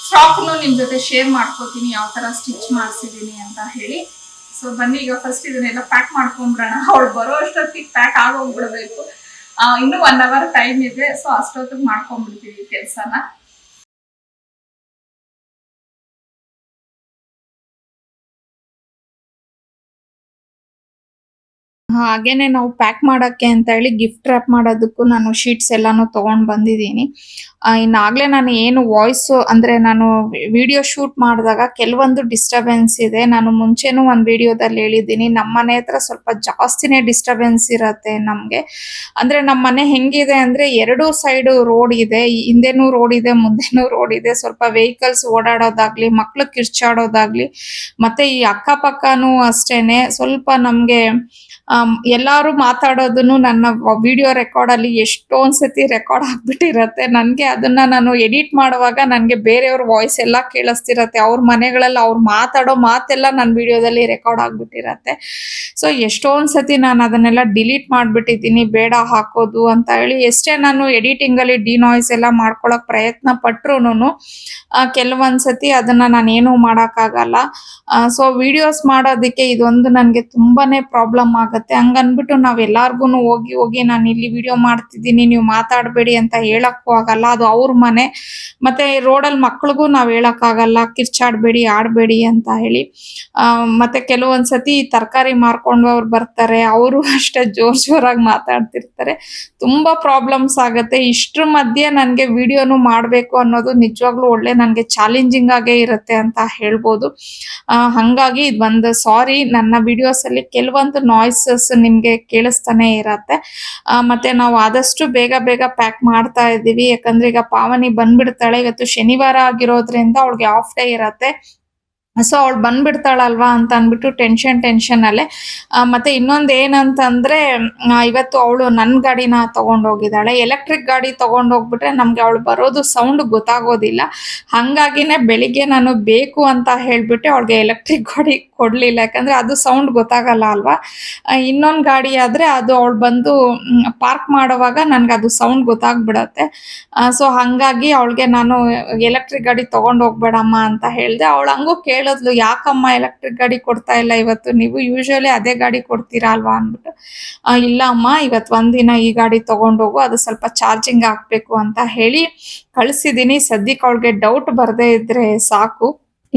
ಫ್ರಾಕ್ನು ನಿಮ್ ಜೊತೆ ಶೇರ್ ಮಾಡ್ಕೋತೀನಿ, ಯಾವ ತರ ಸ್ಟಿಚ್ ಮಾಡಿಸಿದೀನಿ ಅಂತ ಹೇಳಿ. ಸೊ ಬನ್ನಿ ಈಗ ಫಸ್ಟ್ ಇದನ್ನೆಲ್ಲ ಪ್ಯಾಕ್ ಮಾಡ್ಕೊಂಡ್ಬಿಡೋಣ. ಅವಳು ಬರೋ ಅಷ್ಟೊತ್ತಿಗೆ ಪ್ಯಾಕ್ ಆಗೋಗ್ಬಿಡ್ಬೇಕು. ಇನ್ನೂ 1 hour ಟೈಮ್ ಇದೆ. ಸೊ ಅಷ್ಟೊತ್ತಿಗೆ ಮಾಡ್ಕೊಂಡ್ಬಿಡ್ತೀವಿ ಕೆಲಸನ. ಹಾಗೇನೆ ನಾವು ಪ್ಯಾಕ್ ಮಾಡಕ್ಕೆ ಅಂತ ಹೇಳಿ ಗಿಫ್ಟ್ ರ್ಯಾಪ್ ಮಾಡೋದಕ್ಕೂ ನಾನು ಶೀಟ್ಸ್ ಎಲ್ಲಾನು ತಗೊಂಡ್ ಬಂದಿದ್ದೀನಿ. ಇನ್ನಾಗ್ಲೇ ನಾನು ಏನು ವಾಯ್ಸ್ ಅಂದ್ರೆ ನಾನು ವಿಡಿಯೋ ಶೂಟ್ ಮಾಡಿದಾಗ ಕೆಲವೊಂದು ಡಿಸ್ಟರ್ಬೆನ್ಸ್ ಇದೆ. ನಾನು ಮುಂಚೆನೂ ಒಂದು ವಿಡಿಯೋದಲ್ಲಿ ಹೇಳಿದ್ದೀನಿ, ನಮ್ಮ ಮನೆ ಹತ್ರ ಸ್ವಲ್ಪ ಜಾಸ್ತಿನೇ ಡಿಸ್ಟರ್ಬೆನ್ಸ್ ಇರತ್ತೆ ನಮ್ಗೆ. ಅಂದ್ರೆ ನಮ್ಮ ಮನೆ ಹೆಂಗಿದೆ ಅಂದ್ರೆ 2 ಸೈಡ್ ರೋಡ್ ಇದೆ, ಹಿಂದೆನೂ ರೋಡ್ ಇದೆ, ಮುಂದೆನೂ ರೋಡ್ ಇದೆ. ಸ್ವಲ್ಪ ವೆಹಿಕಲ್ಸ್ ಓಡಾಡೋದಾಗ್ಲಿ, ಮಕ್ಳು ಕಿರ್ಚಾಡೋದಾಗ್ಲಿ, ಮತ್ತೆ ಈ ಅಕ್ಕಪಕ್ಕನೂ ಅಷ್ಟೇನೆ ಸ್ವಲ್ಪ ನಮ್ಗೆ ಎಲ್ಲಾರು ಮಾತಾಡೋದನ್ನು ನನ್ನ ವಿಡಿಯೋ ರೆಕಾರ್ಡ್ ಅಲ್ಲಿ ಎಷ್ಟೊಂದ್ಸತಿ ರೆಕಾರ್ಡ್ ಆಗ್ಬಿಟ್ಟಿರತ್ತೆ. ನನ್ಗೆ ಅದನ್ನ ನಾನು ಎಡಿಟ್ ಮಾಡುವಾಗ ನನ್ಗೆ ಬೇರೆಯವ್ರ ವಾಯ್ಸ್ ಎಲ್ಲ ಕೇಳಿಸ್ತಿರತ್ತೆ. ಅವ್ರ ಮನೆಗಳಲ್ಲಿ ಅವ್ರು ಮಾತಾಡೋ ಮಾತೆಲ್ಲ ನನ್ನ ವಿಡಿಯೋದಲ್ಲಿ ರೆಕಾರ್ಡ್ ಆಗ್ಬಿಟ್ಟಿರತ್ತೆ. ಸೊ ಎಷ್ಟೊಂದ್ಸತಿ ನಾನು ಅದನ್ನೆಲ್ಲ ಡಿಲೀಟ್ ಮಾಡ್ಬಿಟ್ಟಿದ್ದೀನಿ, ಬೇಡ ಹಾಕೋದು ಅಂತ ಹೇಳಿ. ಎಷ್ಟೇ ನಾನು ಎಡಿಟಿಂಗ್ ಅಲ್ಲಿ ಡಿನಾಯ್ಸ್ ಎಲ್ಲ ಮಾಡ್ಕೊಳಕ್ ಪ್ರಯತ್ನ ಪಟ್ರುನು ಕೆಲವೊಂದ್ಸತಿ ಅದನ್ನ ನಾನು ಏನು ಮಾಡಕ್ಕಾಗಲ್ಲ. ಸೊ ವಿಡಿಯೋಸ್ ಮಾಡೋದಕ್ಕೆ ಇದೊಂದು ನನ್ಗೆ ತುಂಬಾನೇ ಪ್ರಾಬ್ಲಮ್ ಆಗತ್ತೆ. ಹಂಗನ್ಬಿಟ್ಟು ನಾವ್ ಎಲ್ಲಾರ್ಗು ಹೋಗಿ ನಾನು ಇಲ್ಲಿ ವಿಡಿಯೋ ಮಾಡ್ತಿದ್ದೀನಿ, ನೀವು ಮಾತಾಡ್ಬೇಡಿ ಅಂತ ಹೇಳಕ್ಕೂ ಆಗಲ್ಲ. ಅದು ಅವ್ರ ಮನೆ. ಮತ್ತೆ ರೋಡಲ್ಲಿ ಮಕ್ಳಿಗೂ ನಾವ್ ಹೇಳಕ್ ಆಗಲ್ಲ, ಕಿರ್ಚಾಡ್ಬೇಡಿ, ಆಡ್ಬೇಡಿ ಅಂತ ಹೇಳಿ. ಮತ್ತೆ ಕೆಲವೊಂದ್ಸತಿ ತರಕಾರಿ ಮಾರ್ಕೊಂಡು ಅವ್ರು ಬರ್ತಾರೆ, ಅವರು ಅಷ್ಟೇ ಜೋರಾಗಿ ಮಾತಾಡ್ತಿರ್ತಾರೆ. ತುಂಬಾ ಪ್ರಾಬ್ಲಮ್ಸ್ ಆಗತ್ತೆ. ಇಷ್ಟ್ರ ಮಧ್ಯೆ ನನ್ಗೆ ವಿಡಿಯೋನು ಮಾಡ್ಬೇಕು ಅನ್ನೋದು ನಿಜವಾಗ್ಲೂ ಒಳ್ಳೆ ನನ್ಗೆ ಚಾಲೆಂಜಿಂಗ್ ಆಗೇ ಇರುತ್ತೆ ಅಂತ ಹೇಳ್ಬೋದು. ಹಂಗಾಗಿ ಒಂದು ಸಾರಿ, ನನ್ನ ವಿಡಿಯೋಸ್ ಅಲ್ಲಿ ಕೆಲವೊಂದು ನಾಯ್ಸಸ್ ನಿಮ್ಗೆ ಕೇಳಿಸ್ತಾನೆ ಇರತ್ತೆ. ಮತ್ತೆ ನಾವು ಆದಷ್ಟು ಬೇಗ ಪ್ಯಾಕ್ ಮಾಡ್ತಾ ಇದೀವಿ. ಯಾಕಂದ್ರೆ ಈಗ ಪಾವನಿ ಬಂದ್ಬಿಡ್ತಾಳೆ. ಇವತ್ತು ಶನಿವಾರ ಆಗಿರೋದ್ರಿಂದ ಅವಳಿಗೆ ಆಫ್ ಡೇ ಇರತ್ತೆ. ಸೊ ಅವಳು ಬಂದ್ಬಿಡ್ತಾಳಲ್ವಾ ಅಂತ ಅಂದ್ಬಿಟ್ಟು ಟೆನ್ಷನ್ ಅಲ್ಲೇ. ಮತ್ತೆ ಇನ್ನೊಂದು ಏನಂತಂದ್ರೆ ಇವತ್ತು ಅವಳು ನನ್ನ ಗಾಡಿನ ತಗೊಂಡೋಗಿದ್ದಾಳೆ. ಎಲೆಕ್ಟ್ರಿಕ್ ಗಾಡಿ ತಗೊಂಡೋಗ್ಬಿಟ್ರೆ ನಮ್ಗೆ ಅವಳು ಬರೋದು ಸೌಂಡ್ ಗೊತ್ತಾಗೋದಿಲ್ಲ. ಹಂಗಾಗಿನೇ ಬೆಳಿಗ್ಗೆ ನಾನು ಬೇಕು ಅಂತ ಹೇಳ್ಬಿಟ್ಟೆ ಅವಳಿಗೆ ಎಲೆಕ್ಟ್ರಿಕ್ ಗಾಡಿ ಕೊಡ್ಲಿಲ್ಲ. ಯಾಕಂದ್ರೆ ಅದು ಸೌಂಡ್ ಗೊತ್ತಾಗಲ್ಲ ಅಲ್ವಾ. ಇನ್ನೊಂದು ಗಾಡಿ ಆದ್ರೆ ಅದು ಅವಳು ಬಂದು ಪಾರ್ಕ್ ಮಾಡುವಾಗ ನನ್ಗೆ ಅದು ಸೌಂಡ್ ಗೊತ್ತಾಗ್ಬಿಡತ್ತೆ. ಸೊ ಹಂಗಾಗಿ ಅವಳಿಗೆ ನಾನು ಎಲೆಕ್ಟ್ರಿಕ್ ಗಾಡಿ ತಗೊಂಡ್ ಹೋಗ್ಬೇಡಮ್ಮ ಅಂತ ಹೇಳ್ದೆ. ಅವಳು ಹಂಗೂ ಕೇಳಿದ್ಲು, ಯಾಕಮ್ಮ ಎಲೆಕ್ಟ್ರಿಕ್ ಗಾಡಿ ಕೊಡ್ತಾ ಇಲ್ಲ ಇವತ್ತು, ನೀವು ಯೂಶುವಲಿ ಅದೇ ಗಾಡಿ ಕೊಡ್ತೀರಾ ಅಲ್ವಾ ಅಂದ್ಬಿಟ್ಟು. ಇಲ್ಲ ಅಮ್ಮ, ಇವತ್ತು ಒಂದಿನ ಈ ಗಾಡಿ ತಗೊಂಡೋಗು, ಅದು ಸ್ವಲ್ಪ ಚಾರ್ಜಿಂಗ್ ಹಾಕ್ಬೇಕು ಅಂತ ಹೇಳಿ ಕಳ್ಸಿದೀನಿ. ಸದ್ಯಕ್ಕೆ ಅವಳಿಗೆ ಡೌಟ್ ಬರ್ದೇ ಇದ್ರೆ ಸಾಕು.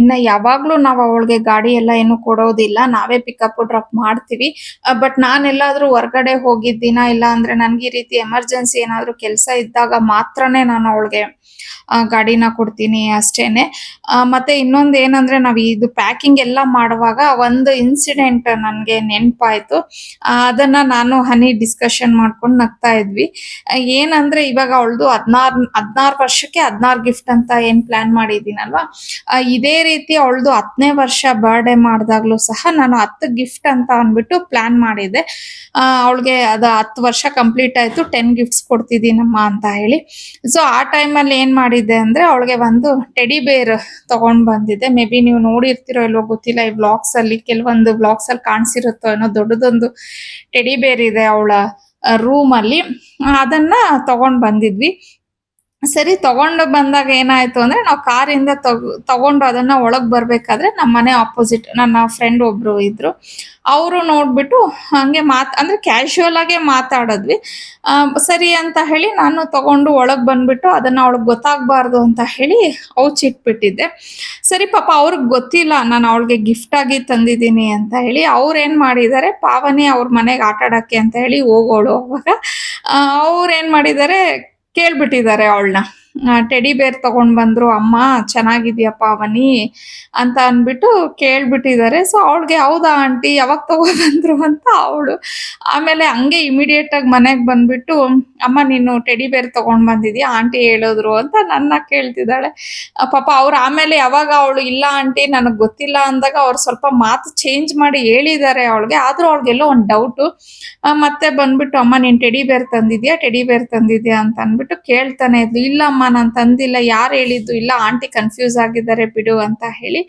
ಇನ್ನ ಯಾವಾಗ್ಲೂ ನಾವು ಅವಳಿಗೆ ಗಾಡಿ ಎಲ್ಲ ಏನು ಕೊಡೋದಿಲ್ಲ. ನಾವೇ ಪಿಕಪ್ ಡ್ರಾಪ್ ಮಾಡ್ತೀವಿ. ಬಟ್ ನಾನೆಲ್ಲಾದ್ರೂ ಹೊರಗಡೆ ಹೋಗಿದ್ದ ದಿನ ಇಲ್ಲ ಅಂದ್ರೆ ನನ್ಗೆ ಈ ರೀತಿ ಎಮರ್ಜೆನ್ಸಿ ಏನಾದ್ರು ಕೆಲ್ಸ ಇದ್ದಾಗ ಮಾತ್ರನೇ ನಾನು ಅವಳಿಗೆ ಗಾಡಿನ ಕೊಡ್ತೀನಿ ಅಷ್ಟೇನೆ. ಮತ್ತೆ ಇನ್ನೊಂದ್ ಏನಂದ್ರೆ ನಾವ್ ಇದು ಪ್ಯಾಕಿಂಗ್ ಎಲ್ಲ ಮಾಡುವಾಗ ಒಂದು ಇನ್ಸಿಡೆಂಟ್ ನನ್ಗೆ ನೆನ್ಪಾಯ್ತು. ಅದನ್ನ ನಾನು ಹನಿ ಡಿಸ್ಕಷನ್ ಮಾಡ್ಕೊಂಡು ನಗ್ತಾ ಇದ್ವಿ. ಏನಂದ್ರೆ ಇವಾಗ ಅವಳ್ದು 16 ವರ್ಷಕ್ಕೆ 16 ಗಿಫ್ಟ್ ಅಂತ ಏನ್ ಪ್ಲಾನ್ ಮಾಡಿದೀನಲ್ವಾ, ಇದೇ ರೀತಿ ಅವಳ್ದು 10ನೇ ವರ್ಷ ಬರ್ಡೇ ಮಾಡ್ದಾಗ್ಲೂ ಸಹ ನಾನು 10 ಗಿಫ್ಟ್ ಅಂತ ಅಂದ್ಬಿಟ್ಟು ಪ್ಲಾನ್ ಮಾಡಿದ್ದೆ. ಅವಳಿಗೆ ಅದು 10 ವರ್ಷ ಕಂಪ್ಲೀಟ್ ಆಯ್ತು, 10 ಗಿಫ್ಟ್ಸ್ ಕೊಡ್ತಿದ್ದೀನಮ್ಮ ಅಂತ ಹೇಳಿ. ಸೊ ಆ ಟೈಮಲ್ಲಿ ಏನ್ ಮಾಡಿದ್ದೆ ಅಂದ್ರೆ ಅವಳಿಗೆ ಒಂದು ಟೆಡಿ ಬೇರ್ ತಗೊಂಡ್ ಬಂದಿದ್ದೆ. ಮೇ ಬಿ ನೀವು ನೋಡಿರ್ತಿರೋ ಇಲ್ವೋ ಗೊತ್ತಿಲ್ಲ, ಈ ವ್ಲಾಗ್ಸ್ ಅಲ್ಲಿ ಕೆಲವೊಂದು ವ್ಲಾಗ್ಸ್ ಅಲ್ಲಿ ಕಾಣಿಸಿರುತ್ತೋ ಏನೋ, ದೊಡ್ಡದೊಂದು ಟೆಡಿ ಬೇರ್ ಇದೆ ಅವಳ ರೂಮ್ ಅಲ್ಲಿ. ಅದನ್ನ ತಗೊಂಡ್ ಬಂದಿದ್ವಿ. ಸರಿ, ತಗೊಂಡು ಬಂದಾಗ ಏನಾಯ್ತು ಅಂದ್ರೆ ನಾವು ಕಾರಿಂದ ತಗೊಂಡು ಅದನ್ನ ಒಳಗ್ ಬರ್ಬೇಕಾದ್ರೆ ನಮ್ಮ ಮನೆ ಆಪೋಸಿಟ್ ನನ್ನ ಫ್ರೆಂಡ್ ಒಬ್ರು ಇದ್ರು. ಅವರು ನೋಡ್ಬಿಟ್ಟು ಹಂಗೆ ಅಂದ್ರೆ ಕ್ಯಾಶುವಲ್ ಆಗೇ ಮಾತಾಡಿದ್ವಿ. ಸರಿ ಅಂತ ಹೇಳಿ ನಾನು ತಗೊಂಡು ಒಳಗ್ ಬಂದ್ಬಿಟ್ಟು ಅದನ್ನ ಅವಳಿಗೆ ಗೊತ್ತಾಗ್ಬಾರ್ದು ಅಂತ ಹೇಳಿ ಇಟ್ಬಿಟ್ಟಿದ್ದೆ. ಸರಿ, ಪಾಪ ಅವ್ರಿಗೆ ಗೊತ್ತಿಲ್ಲ ನಾನು ಅವಳಿಗೆ ಗಿಫ್ಟ್ ಆಗಿ ತಂದಿದ್ದೀನಿ ಅಂತ ಹೇಳಿ. ಅವ್ರು ಏನ್ ಮಾಡಿದ್ದಾರೆ, ಪಾವನಿ ಅವ್ರ ಮನೆಗೆ ಆಟ ಆಡಕ್ಕೆ ಅಂತ ಹೇಳಿ ಹೋಗೋಳು. ಅವಾಗ ಅವ್ರು ಏನ್ ಮಾಡಿದ್ದಾರೆ, ಕೇಳ್ಬಿಟ್ಟಿದ್ದಾರೆ ಅವಳನ್ನ. ಟೆಡಿ ಬೇರ್ ತಗೊಂಡ್ ಬಂದ್ರು ಅಮ್ಮ, ಚೆನ್ನಾಗಿದ್ಯಾ ಪಾವನಿ ಅಂತ ಅನ್ಬಿಟ್ಟು ಕೇಳ್ಬಿಟ್ಟಿದ್ದಾರೆ. ಸೊ ಅವಳಿಗೆ ಹೌದಾ ಆಂಟಿ ಯಾವಾಗ ತಗೊಬಂದ್ರು ಅಂತ ಅವಳು. ಆಮೇಲೆ ಹಂಗೆ ಇಮಿಡಿಯೇಟ್ ಆಗಿ ಮನೆಗ್ ಬಂದ್ಬಿಟ್ಟು, ಅಮ್ಮ ನೀನು ಟೆಡಿ ಬೇರ್ ತಗೊಂಡ್ ಬಂದಿದ್ಯಾ ಆಂಟಿ ಹೇಳಿದ್ರು ಅಂತ ನನ್ನ ಕೇಳ್ತಿದ್ದಾಳೆ. ಪಾಪ ಅವ್ರು ಆಮೇಲೆ ಯಾವಾಗ ಅವಳು ಇಲ್ಲ ಆಂಟಿ ನನಗ್ ಗೊತ್ತಿಲ್ಲ ಅಂದಾಗ ಅವ್ರು ಸ್ವಲ್ಪ ಮಾತು ಚೇಂಜ್ ಮಾಡಿ ಹೇಳಿದ್ದಾರೆ ಅವಳಿಗೆ. ಆದ್ರೂ ಅವಳಿಗೆಲ್ಲೋ ಒಂದು ಡೌಟು. ಮತ್ತೆ ಬಂದ್ಬಿಟ್ಟು, ಅಮ್ಮ ನೀನ್ ಟೆಡಿ ಬೇರ್ ತಂದಿದ್ಯಾ ಅಂತ ಅನ್ಬಿಟ್ಟು ಕೇಳ್ತಾನೆ ಇದ್ಲು. ಇಲ್ಲಮ್ಮ ನಾನ್ ತಂದಿಲ್ಲ, ಯಾರು ಹೇಳಿದ್ದು, ಇಲ್ಲ ಆಂಟಿ ಕನ್ಫ್ಯೂಸ್ ಆಗಿದ್ದಾರೆ ಬಿಡು ಅಂತ ಹೇಳಿ.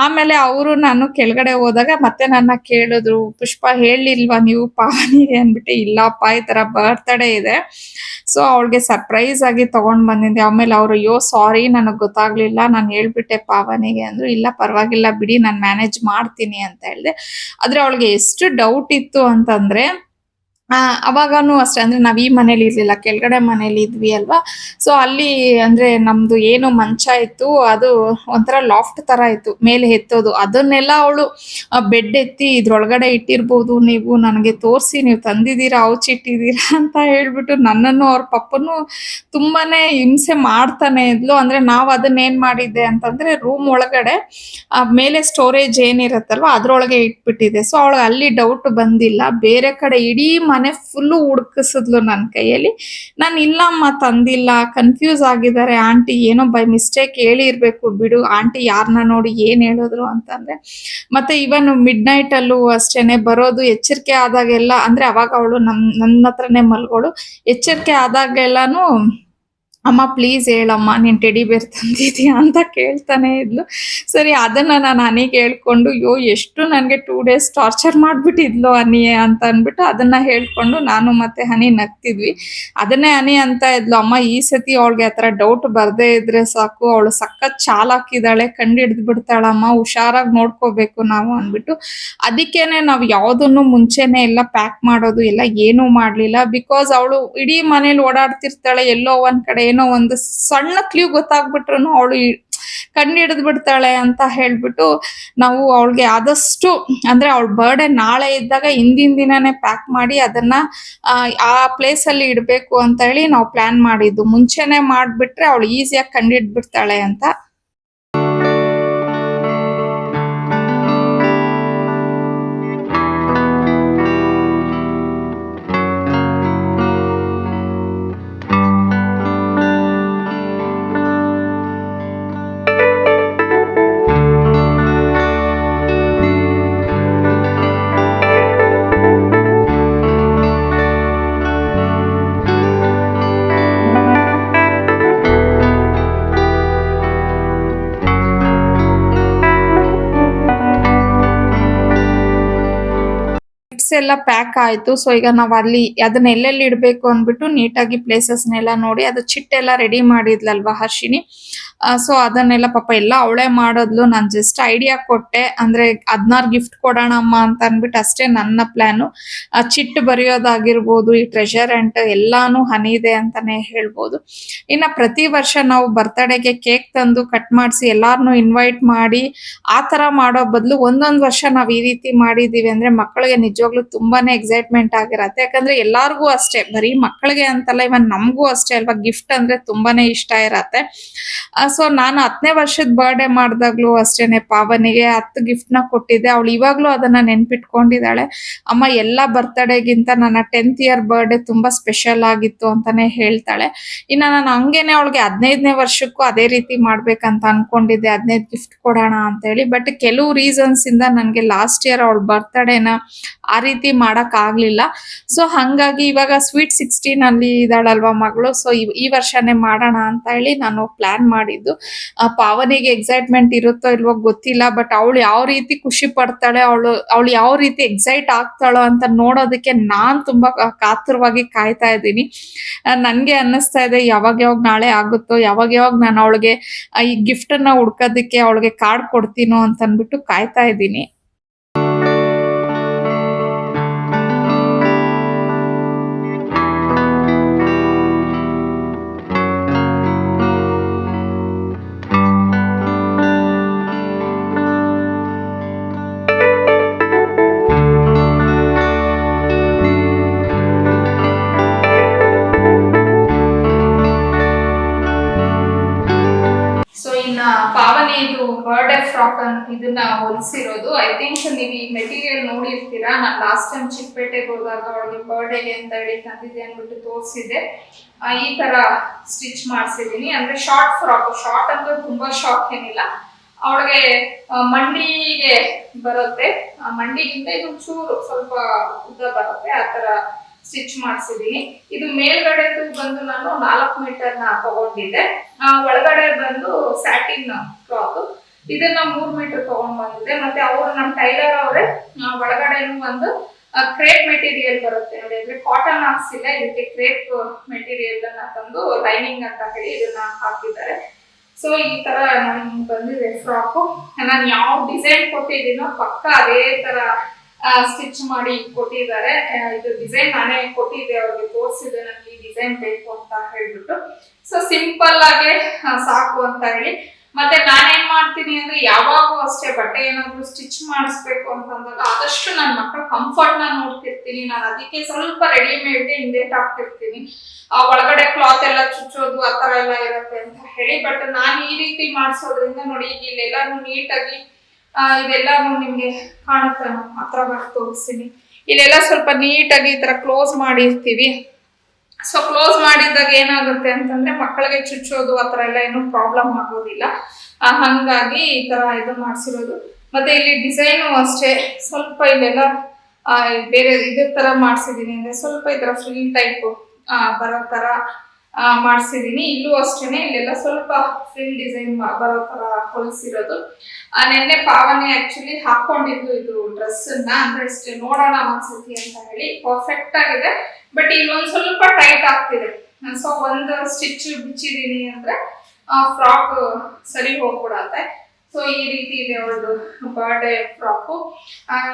ಆಮೇಲೆ ಅವರು ನಾನು ಕೆಳಗಡೆ ಹೋದಾಗ ಮತ್ತೆ ನನ್ನ ಕೇಳಿದ್ರು, ಪುಷ್ಪ ಹೇಳಿಲ್ವಾ ನೀವು ಪಾವನಿಗೆ ಅನ್ಬಿಟ್ಟು. ಇಲ್ಲಪ್ಪ ಈ ತರ ಬರ್ತ್ಡೇ ಇದೆ, ಸೊ ಅವಳಿಗೆ ಸರ್ಪ್ರೈಸ್ ಆಗಿ ತಗೊಂಡ್ ಬಂದಿದ್ದೆ. ಆಮೇಲೆ ಅವ್ರು, ಅಯ್ಯೋ ಸಾರಿ ನನಗ್ ಗೊತ್ತಾಗ್ಲಿಲ್ಲ, ನಾನು ಹೇಳ್ಬಿಟ್ಟೆ ಪಾವನಿಗೆ ಅಂದ್ರು. ಇಲ್ಲ ಪರವಾಗಿಲ್ಲ ಬಿಡಿ, ನಾನು ಮ್ಯಾನೇಜ್ ಮಾಡ್ತೀನಿ ಅಂತ ಹೇಳ್ದೆ. ಆದ್ರೆ ಅವಳಿಗೆ ಎಷ್ಟು ಡೌಟ್ ಇತ್ತು ಅಂತಂದ್ರೆ, ಅವಾಗನೂ ಅಷ್ಟೇ, ಅಂದ್ರೆ ನಾವ್ ಈ ಮನೇಲಿ ಇರ್ಲಿಲ್ಲ, ಕೆಳಗಡೆ ಮನೇಲಿ ಇದ್ವಿ ಅಲ್ವಾ. ಸೊ ಅಲ್ಲಿ ಅಂದ್ರೆ ನಮ್ದು ಏನು ಮಂಚ ಇತ್ತು ಅದು ಒಂಥರ ಲಾಫ್ಟ್ ತರ ಇತ್ತು, ಮೇಲೆ ಎತ್ತೋದು. ಅದನ್ನೆಲ್ಲ ಅವಳು ಬೆಡ್ ಎತ್ತಿ ಇದ್ರೊಳಗಡೆ ಇಟ್ಟಿರ್ಬೋದು, ನೀವು ನನಗೆ ತೋರಿಸಿ ನೀವು ತಂದಿದ್ದೀರಾ ಇಟ್ಟಿದ್ದೀರಾ ಅಂತ ಹೇಳ್ಬಿಟ್ಟು ನನ್ನನ್ನು ಅವ್ರ ಪಪ್ಪನು ತುಂಬಾನೇ ಹಿಂಸೆ ಮಾಡ್ತಾನೆ ಇದ್ಲು. ಅಂದ್ರೆ ನಾವ್ ಅದನ್ನ ಏನ್ ಮಾಡಿದ್ದೆ ಅಂತಂದ್ರೆ ರೂಮ್ ಒಳಗಡೆ ಮೇಲೆ ಸ್ಟೋರೇಜ್ ಏನಿರತ್ತಲ್ವಾ ಅದ್ರೊಳಗೆ ಇಟ್ಬಿಟ್ಟಿದೆ. ಸೊ ಅವಳು ಅಲ್ಲಿ ಡೌಟ್ ಬಂದಿಲ್ಲ, ಬೇರೆ ಕಡೆ ಇಡೀ ಮನೆ ಫುಲ್ಲು ಹುಡ್ಕಿಸಿದ್ಲು ನನ್ನ ಕೈಯಲ್ಲಿ. ನಾನು ಇಲ್ಲಮ್ಮ ತಂದಿಲ್ಲ, ಕನ್ಫ್ಯೂಸ್ ಆಗಿದ್ದಾರೆ ಆಂಟಿ, ಏನೋ ಬೈ ಮಿಸ್ಟೇಕ್ ಹೇಳಿರ್ಬೇಕು ಬಿಡು ಆಂಟಿ, ಯಾರನ್ನ ನೋಡಿ ಏನ್ ಹೇಳಿದ್ರು ಅಂತಂದ್ರೆ. ಮತ್ತೆ ಇವನ್ ಮಿಡ್ ನೈಟ್ ಅಲ್ಲೂ ಅಷ್ಟೇನೆ ಬರೋದು, ಎಚ್ಚರಿಕೆ ಆದಾಗೆಲ್ಲ, ಅಂದ್ರೆ ಅವಾಗ ಅವಳು ನನ್ನ ಹತ್ರನೇ ಮಲ್ಗೋಳು. ಎಚ್ಚರಿಕೆ ಆದಾಗೆಲ್ಲಾನು, ಅಮ್ಮ ಪ್ಲೀಸ್ ಹೇಳಮ್ಮ ನೀನ್ ಟೆಡಿ ಬೇರ್ ತಂದಿದ್ಯಾ ಅಂತ ಕೇಳ್ತಾನೆ ಇದ್ಲು. ಸರಿ, ಅದನ್ನ ನಾನು ಹನಿಗೆ ಹೇಳ್ಕೊಂಡು, ಎಷ್ಟು ನನ್ಗೆ 2 days ಟಾರ್ಚರ್ ಮಾಡ್ಬಿಟ್ಟಿದ್ಲು ಹನಿ ಅಂತ ಅನ್ಬಿಟ್ಟು ಅದನ್ನ ಹೇಳ್ಕೊಂಡು ನಾನು ಮತ್ತೆ ಹನಿ ನಗ್ತಿದ್ವಿ. ಅದನ್ನೇ ಹನಿ ಅಂತ ಇದ್ಲು, ಅಮ್ಮ ಈ ಸತಿ ಅವಳಿಗೆ ಆತರ ಡೌಟ್ ಬರ್ದೇ ಇದ್ರೆ ಸಾಕು, ಅವಳು ಸಖತ್ ಚಾಲಾಕಿದಾಳೆ, ಕಂಡು ಹಿಡ್ದು ಬಿಡ್ತಾಳಮ್ಮ, ಹುಷಾರಾಗಿ ನೋಡ್ಕೋಬೇಕು ನಾವು ಅನ್ಬಿಟ್ಟು. ಅದಕ್ಕೇನೆ ನಾವ್ ಯಾವ್ದನ್ನು ಮುಂಚೆನೆ ಎಲ್ಲ ಪ್ಯಾಕ್ ಮಾಡೋದು ಎಲ್ಲ ಏನೂ ಮಾಡ್ಲಿಲ್ಲ. ಬಿಕಾಸ್ ಅವಳು ಇಡೀ ಮನೇಲಿ ಓಡಾಡ್ತಿರ್ತಾಳೆ, ಎಲ್ಲೋ ಒಂದ್ ಕಡೆ ಏನೋ ಒಂದು ಸಣ್ಣ ಕ್ಲೂ ಗೊತ್ತಾಗ್ಬಿಟ್ರು ಅವಳು ಕಂಡು ಹಿಡಿದು ಬಿಡ್ತಾಳೆ ಅಂತ ಹೇಳ್ಬಿಟ್ಟು ನಾವು ಅವಳಿಗೆ ಆದಷ್ಟು, ಅಂದ್ರೆ ಅವಳ ಬರ್ಡೇ ನಾಳೆ ಇದ್ದಾಗ ಹಿಂದಿನ ದಿನಾನೇ ಪ್ಯಾಕ್ ಮಾಡಿ ಅದನ್ನ ಆ ಪ್ಲೇಸ್ ಅಲ್ಲಿ ಇಡ್ಬೇಕು ಅಂತ ಹೇಳಿ ನಾವು ಪ್ಲಾನ್ ಮಾಡಿದ್ದು. ಮುಂಚೆನೆ ಮಾಡ್ಬಿಟ್ರೆ ಅವಳು ಈಸಿಯಾಗಿ ಕಂಡು ಹಿಡ್ಬಿಡ್ತಾಳೆ ಅಂತ. ಗಿಫ್ಟ್ಸ್ ಎಲ್ಲ ಪ್ಯಾಕ್ ಆಯ್ತು. ಸೊ ಈಗ ನಾವ್ ಅಲ್ಲಿ ಅದನ್ನ ಎಲ್ಲೆಲ್ಲಿ ಇಡ್ಬೇಕು ಅಂದ್ಬಿಟ್ಟು ನೀಟಾಗಿ ಪ್ಲೇಸಸ್ನೆಲ್ಲ ನೋಡಿ, ಅದು ಚಿಟ್ಟೆಲ್ಲ ರೆಡಿ ಮಾಡಿದ್ಲಲ್ವಾ ಹರ್ಷಿನಿ, ಸೊ ಅದನ್ನೆಲ್ಲ ಪಾಪ ಎಲ್ಲ ಅವಳೇ ಮಾಡೋದ್ಲು. ನಾನ್ ಜಸ್ಟ್ ಐಡಿಯಾ ಕೊಟ್ಟೆ, ಅಂದ್ರೆ 16 ಗಿಫ್ಟ್ ಕೊಡೋಣ ಅಮ್ಮ ಅಂತ ಅನ್ಬಿಟ್ಟು ಅಷ್ಟೇ ನನ್ನ ಪ್ಲಾನು. ಚಿಟ್ ಬರೆಯೋದಾಗಿರ್ಬೋದು, ಈ ಟ್ರೆಷರ್ ಅಂಟ್ ಎಲ್ಲಾನು ಹನಿ ಇದೆ ಅಂತಾನೆ ಹೇಳ್ಬೋದು. ಇನ್ನ ಪ್ರತಿ ವರ್ಷ ನಾವು ಬರ್ತ್ಡೇಗೆ ಕೇಕ್ ತಂದು ಕಟ್ ಮಾಡಿಸಿ ಎಲ್ಲಾರನ್ನು ಇನ್ವೈಟ್ ಮಾಡಿ ಆ ತರ ಮಾಡೋ ಬದಲು ಒಂದೊಂದ್ ವರ್ಷ ನಾವ್ ಈ ರೀತಿ ಮಾಡಿದೀವಿ ಅಂದ್ರೆ ಮಕ್ಕಳಿಗೆ ನಿಜವಾಗ್ಲೂ ತುಂಬಾನೇ ಎಕ್ಸೈಟ್ಮೆಂಟ್ ಆಗಿರತ್ತೆ. ಯಾಕಂದ್ರೆ ಎಲ್ಲಾರ್ಗೂ ಅಷ್ಟೇ, ಬರೀ ಮಕ್ಕಳಿಗೆ ಅಂತಲ್ಲ, ಇವನ್ ನಮಗೂ ಅಷ್ಟೇ ಅಲ್ವಾ, ಗಿಫ್ಟ್ ಅಂದ್ರೆ ತುಂಬಾನೇ ಇಷ್ಟ ಇರತ್ತೆ. ಸೊ ನಾನು 10ನೇ ವರ್ಷದ ಬರ್ಡೇ ಮಾಡ್ದಾಗ್ಲೂ ಅಷ್ಟೇನೆ ಪಾವನಿಗೆ 10 ಗಿಫ್ಟ್ ನ ಕೊಟ್ಟಿದ್ದೆ. ಅವಳು ಇವಾಗ್ಲೂ ಅದನ್ನ ನೆನ್ಪಿಟ್ಕೊಂಡಿದ್ದಾಳೆ. ಅಮ್ಮ ಎಲ್ಲ ಬರ್ತ್ಡೇಗಿಂತ ನನ್ನ 10th ಇಯರ್ ಬರ್ಡೇ ತುಂಬಾ ಸ್ಪೆಷಲ್ ಆಗಿತ್ತು ಅಂತಾನೆ ಹೇಳ್ತಾಳೆ. ಇನ್ನ ನಾನು ಹಂಗೇನೆ ಅವಳಿಗೆ 15ನೇ ವರ್ಷಕ್ಕೂ ಅದೇ ರೀತಿ ಮಾಡ್ಬೇಕಂತ ಅನ್ಕೊಂಡಿದ್ದೆ, 15 ಗಿಫ್ಟ್ ಕೊಡೋಣ ಅಂತ ಹೇಳಿ. ಬಟ್ ಕೆಲವು ರೀಸನ್ಸ್ ಇಂದ ನನ್ಗೆ ಲಾಸ್ಟ್ ಇಯರ್ ಅವಳ ಬರ್ತ್ಡೇನ ಆ ರೀತಿ ಮಾಡಕ್ ಆಗ್ಲಿಲ್ಲ. ಸೊ ಹಂಗಾಗಿ ಇವಾಗ ಸ್ವೀಟ್ 16 ಅಲ್ಲಿ ಇದ್ದಾಳಲ್ವಾ ಮಗಳು, ಸೊ ಈ ವರ್ಷನೇ ಮಾಡೋಣ ಅಂತ ಹೇಳಿ ನಾನು ಪ್ಲಾನ್ ಮಾಡಿದ್ದು. ಪಾವನಿಗೆ ಎಕ್ಸೈಟ್ಮೆಂಟ್ ಇರುತ್ತೋ ಇಲ್ವೋ ಗೊತ್ತಿಲ್ಲ, ಬಟ್ ಅವಳು ಯಾವ ರೀತಿ ಖುಷಿ ಪಡ್ತಾಳೆ, ಅವಳು ಯಾವ ರೀತಿ ಎಕ್ಸೈಟ್ ಆಗ್ತಾಳೋ ಅಂತ ನೋಡೋದಕ್ಕೆ ನಾನ್ ತುಂಬಾ ಕಾತುರವಾಗಿ ಕಾಯ್ತಾ ಇದ್ದೀನಿ. ನನ್ಗೆ ಅನ್ನಿಸ್ತಾ ಇದೆ ಯಾವಾಗ ನಾಳೆ ಆಗುತ್ತೋ, ಯಾವಾಗ ನಾನು ಅವಳಿಗೆ ಈ ಗಿಫ್ಟ್ ಅನ್ನ ಹುಡ್ಕೋದಕ್ಕೆ ಅವಳಿಗೆ ಕಾರ್ಡ್ ಕೊಡ್ತೀನೋ ಅಂತ ಅನ್ಬಿಟ್ಟು ಕಾಯ್ತಾ ಇದ್ದೀನಿ. ಪಾವನಿದು ಬರ್ಡೇ ಫ್ರಾಕ್ ಇದನ್ನ ಹೊಲಿಸಿರೋದು. ಐ ಥಿಂಕ್ ನೀವು ಈ ಮೆಟೀರಿಯಲ್ ನೋಡಿರ್ತೀರಾ. ನಾನು ಲಾಸ್ಟ್ ಟೈಮ್ ಚಿಕ್ಕಪೇಟೆಗೆ ಹೋದಾಗ ಅವಳಿಗೆ ಬರ್ಡೇಗೆ ಅಂತ ಹೇಳಿ ತಂದಿದ್ದೆ ಅಂದ್ಬಿಟ್ಟು ತೋರಿಸಿದ್ದೆ. ಈ ತರ ಸ್ಟಿಚ್ ಮಾಡಿಸಿದೀನಿ. ಅಂದ್ರೆ ಶಾರ್ಟ್ ಫ್ರಾಕ್, ಶಾರ್ಟ್ ಅಂದ್ರೆ ತುಂಬಾ ಶಾರ್ಟ್ ಏನಿಲ್ಲ, ಅವಳಿಗೆ ಮಂಡಿಗೆ ಬರುತ್ತೆ, ಮಂಡಿಗಿಂತ ಇದು ಚೂರು ಸ್ವಲ್ಪ ಉದ್ದ ಬರುತ್ತೆ, ಆ ತರ ಸ್ಟಿಚ್ ಮಾಡಿಸಿದೀನಿ. ಇದು ಮೇಲ್ಗಡೆದು ಬಂದು ನಾನು 4 ಮೀಟರ್ ನ ತಗೊಂಡಿದ್ದೆ. ಒಳಗಡೆ ಬಂದು ಸ್ಯಾಟಿನ್ ಕ್ಲಾತ್, ಇದನ್ನ 3 ಮೀಟರ್ ತಗೊಂಡ್ ಬಂದಿದ್ದೆ. ಮತ್ತೆ ಅವರು ನಮ್ಮ ಟೈಲರ್ ಅವರೇ ಒಳಗಡೆನು ಒಂದು ಕ್ರೇಪ್ ಮೆಟೀರಿಯಲ್ ಬರುತ್ತೆ ನೋಡಿ, ಅಂದ್ರೆ ಕಾಟನ್ ಹಾಕ್ಸಿಲ್ಲ, ಇದಕ್ಕೆ ಕ್ರೇಪ್ ಮೆಟೀರಿಯಲ್ ಅನ್ನ ತಂದು ಲೈನಿಂಗ್ ಅಂತ ಹೇಳಿ ಇದನ್ನ ಹಾಕಿದ್ದಾರೆ. ಸೊ ಈ ತರ ನನ್ಗೆ ಬಂದಿದೆ ಫ್ರಾಕು. ನಾನು ಯಾವ ಡಿಸೈನ್ ಕೊಟ್ಟಿದ್ದೀನೋ ಪಕ್ಕ ಅದೇ ತರ ಸ್ಟಿಚ್ ಮಾಡಿ ಕೊಟ್ಟಿದ್ದಾರೆ. ಇದು ಡಿಸೈನ್ ನಾನೇ ಕೊಟ್ಟಿದ್ದೆ, ಅವ್ರಿಗೆ ತೋರಿಸಿದೆ ನನಗೆ ಈ ಡಿಸೈನ್ ಬೇಕು ಅಂತ ಹೇಳ್ಬಿಟ್ಟು. ಸೊ ಸಿಂಪಲ್ ಆಗಿ ಸಾಕು ಅಂತ ಹೇಳಿ. ಮತ್ತೆ ನಾನೇನ್ ಮಾಡ್ತೀನಿ ಅಂದ್ರೆ ಯಾವಾಗೂ ಅಷ್ಟೇ ಬಟ್ಟೆ ಏನಾದ್ರು ಸ್ಟಿಚ್ ಮಾಡಿಸ್ಬೇಕು ಅಂತಂದಾಗ ಆದಷ್ಟು ನನ್ನ ಮಕ್ಕಳ ಕಂಫರ್ಟ್ ನ ನೋಡ್ತಿರ್ತೀನಿ. ನಾನು ಅದಕ್ಕೆ ಸ್ವಲ್ಪ ರೆಡಿಮೇಡ್ ಹಿಂದೇಟ್ ಹಾಕ್ತಿರ್ತೀನಿ. ಒಳಗಡೆ ಕ್ಲಾತ್ ಎಲ್ಲ ಚುಚ್ಚೋದು ಆ ತರ ಎಲ್ಲ ಇರುತ್ತೆ ಅಂತ ಹೇಳಿ. ಬಟ್ ನಾನು ಈ ರೀತಿ ಮಾಡಿಸೋದ್ರಿಂದ ನೋಡಿ, ಈಗ ಇಲ್ಲೆಲ್ಲಾನು ನೀಟಾಗಿ ಇದೆಲ್ಲಾನು ನಿಮ್ಗೆ ಕಾಣುತ್ತೆ, ಹತ್ರ ಬರ್ತು ತೋರಿಸ್ತೀನಿ. ಇಲ್ಲೆಲ್ಲ ಸ್ವಲ್ಪ ನೀಟಾಗಿ ಈ ತರ ಕ್ಲೋಸ್ ಮಾಡಿರ್ತೀವಿ. ಸೊ ಕ್ಲೋಸ್ ಮಾಡಿದಾಗ ಏನಾಗುತ್ತೆ ಅಂತಂದ್ರೆ ಮಕ್ಕಳಿಗೆ ಚುಚ್ಚೋದು ಆ ತರ ಎಲ್ಲ ಏನು ಪ್ರಾಬ್ಲಮ್ ಆಗೋದಿಲ್ಲ. ಹಂಗಾಗಿ ಈ ತರ ಇದು ಮಾಡಿಸಿರೋದು. ಮತ್ತೆ ಇಲ್ಲಿ ಡಿಸೈನು ಅಷ್ಟೇ ಸ್ವಲ್ಪ ಇಲ್ಲೆಲ್ಲ ಬೇರೆ ಇದೇ ತರ ಮಾಡ್ಸಿದೀನಿ, ಅಂದ್ರೆ ಸ್ವಲ್ಪ ಈ ತರ ಫ್ರಿಲ್ ಟೈಪ್ ಬರೋ ತರ ಮಾಡ್ಸಿದೀನಿ. ಇಲ್ಲೂ ಅಷ್ಟೇನೆ ಇಲ್ಲೆಲ್ಲ ಸ್ವಲ್ಪ ಫ್ರಿಲ್ ಡಿಸೈನ್ ಬರೋ ತರ ಹೊಲಿಸಿರೋದು. ನೆನ್ನೆ ಪಾವನಿ ಆಕ್ಚುಲಿ ಹಾಕೊಂಡಿದ್ದು ಇದು ಡ್ರೆಸ್ ಅನ್ನ, ಅಂದ್ರೆ ಅಷ್ಟೇ ನೋಡೋಣ ಒಂದ್ಸತಿ ಅಂತ ಹೇಳಿ. ಪರ್ಫೆಕ್ಟ್ ಆಗಿದೆ, ಬಟ್ ಇಲ್ಲೊಂದ್ ಸ್ವಲ್ಪ ಟೈಟ್ ಆಗ್ತಿದೆ. ಸೊ ಒಂದು ಸ್ಟಿಚ್ ಬಿಚ್ಚಿದೀನಿ ಅಂದ್ರೆ ಫ್ರಾಕ್ ಸರಿ ಹೋಗ್ಬಿಡತ್ತೆ. ಸೊ ಈ ರೀತಿ ಇದೆ ಅವಳದು ಬರ್ಡೇ ಫ್ರಾಕು.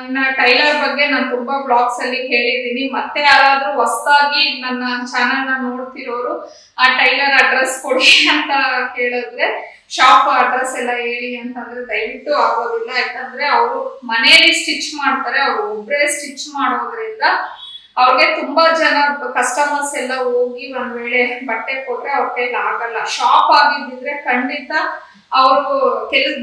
ಇನ್ನ ಟೈಲರ್ ಬಗ್ಗೆ ನಾನು ತುಂಬಾ ಬ್ಲಾಗ್ಸ್ ಅಲ್ಲಿ ಹೇಳಿದ್ದೀನಿ. ಮತ್ತೆ ಯಾರಾದ್ರೂ ಹೊಸದಾಗಿ ನನ್ನ ಚಾನೆಲ್ ನ ನೋಡ್ತಿರೋರು ಆ ಟೈಲರ್ ಅಡ್ರೆಸ್ ಕೊಡಿ ಅಂತ ಕೇಳಿದ್ರೆ, ಶಾಪ್ ಅಡ್ರೆಸ್ ಎಲ್ಲ ಹೇಳಿ ಅಂತಂದ್ರೆ ದಯವಿಟ್ಟು ಆಗೋದಿಲ್ಲ. ಯಾಕಂದ್ರೆ ಅವರು ಮನೆಯಲ್ಲಿ ಸ್ಟಿಚ್ ಮಾಡ್ತಾರೆ, ಅವ್ರು ಒಬ್ಬರೇ ಸ್ಟಿಚ್ ಮಾಡೋದ್ರಿಂದ ಅವ್ರಿಗೆ ತುಂಬಾ ಜನ ಕಸ್ಟಮರ್ಸ್ ಎಲ್ಲ ಹೋಗಿ ಒಂದ್ ವೇಳೆ ಬಟ್ಟೆ ಕೊಟ್ರೆ ಅವ್ರ ಕೈಲಿ ಆಗಲ್ಲ. ಶಾಪ್ ಆಗಿದ್ದಿದ್ರೆ ಖಂಡಿತ ಅವರು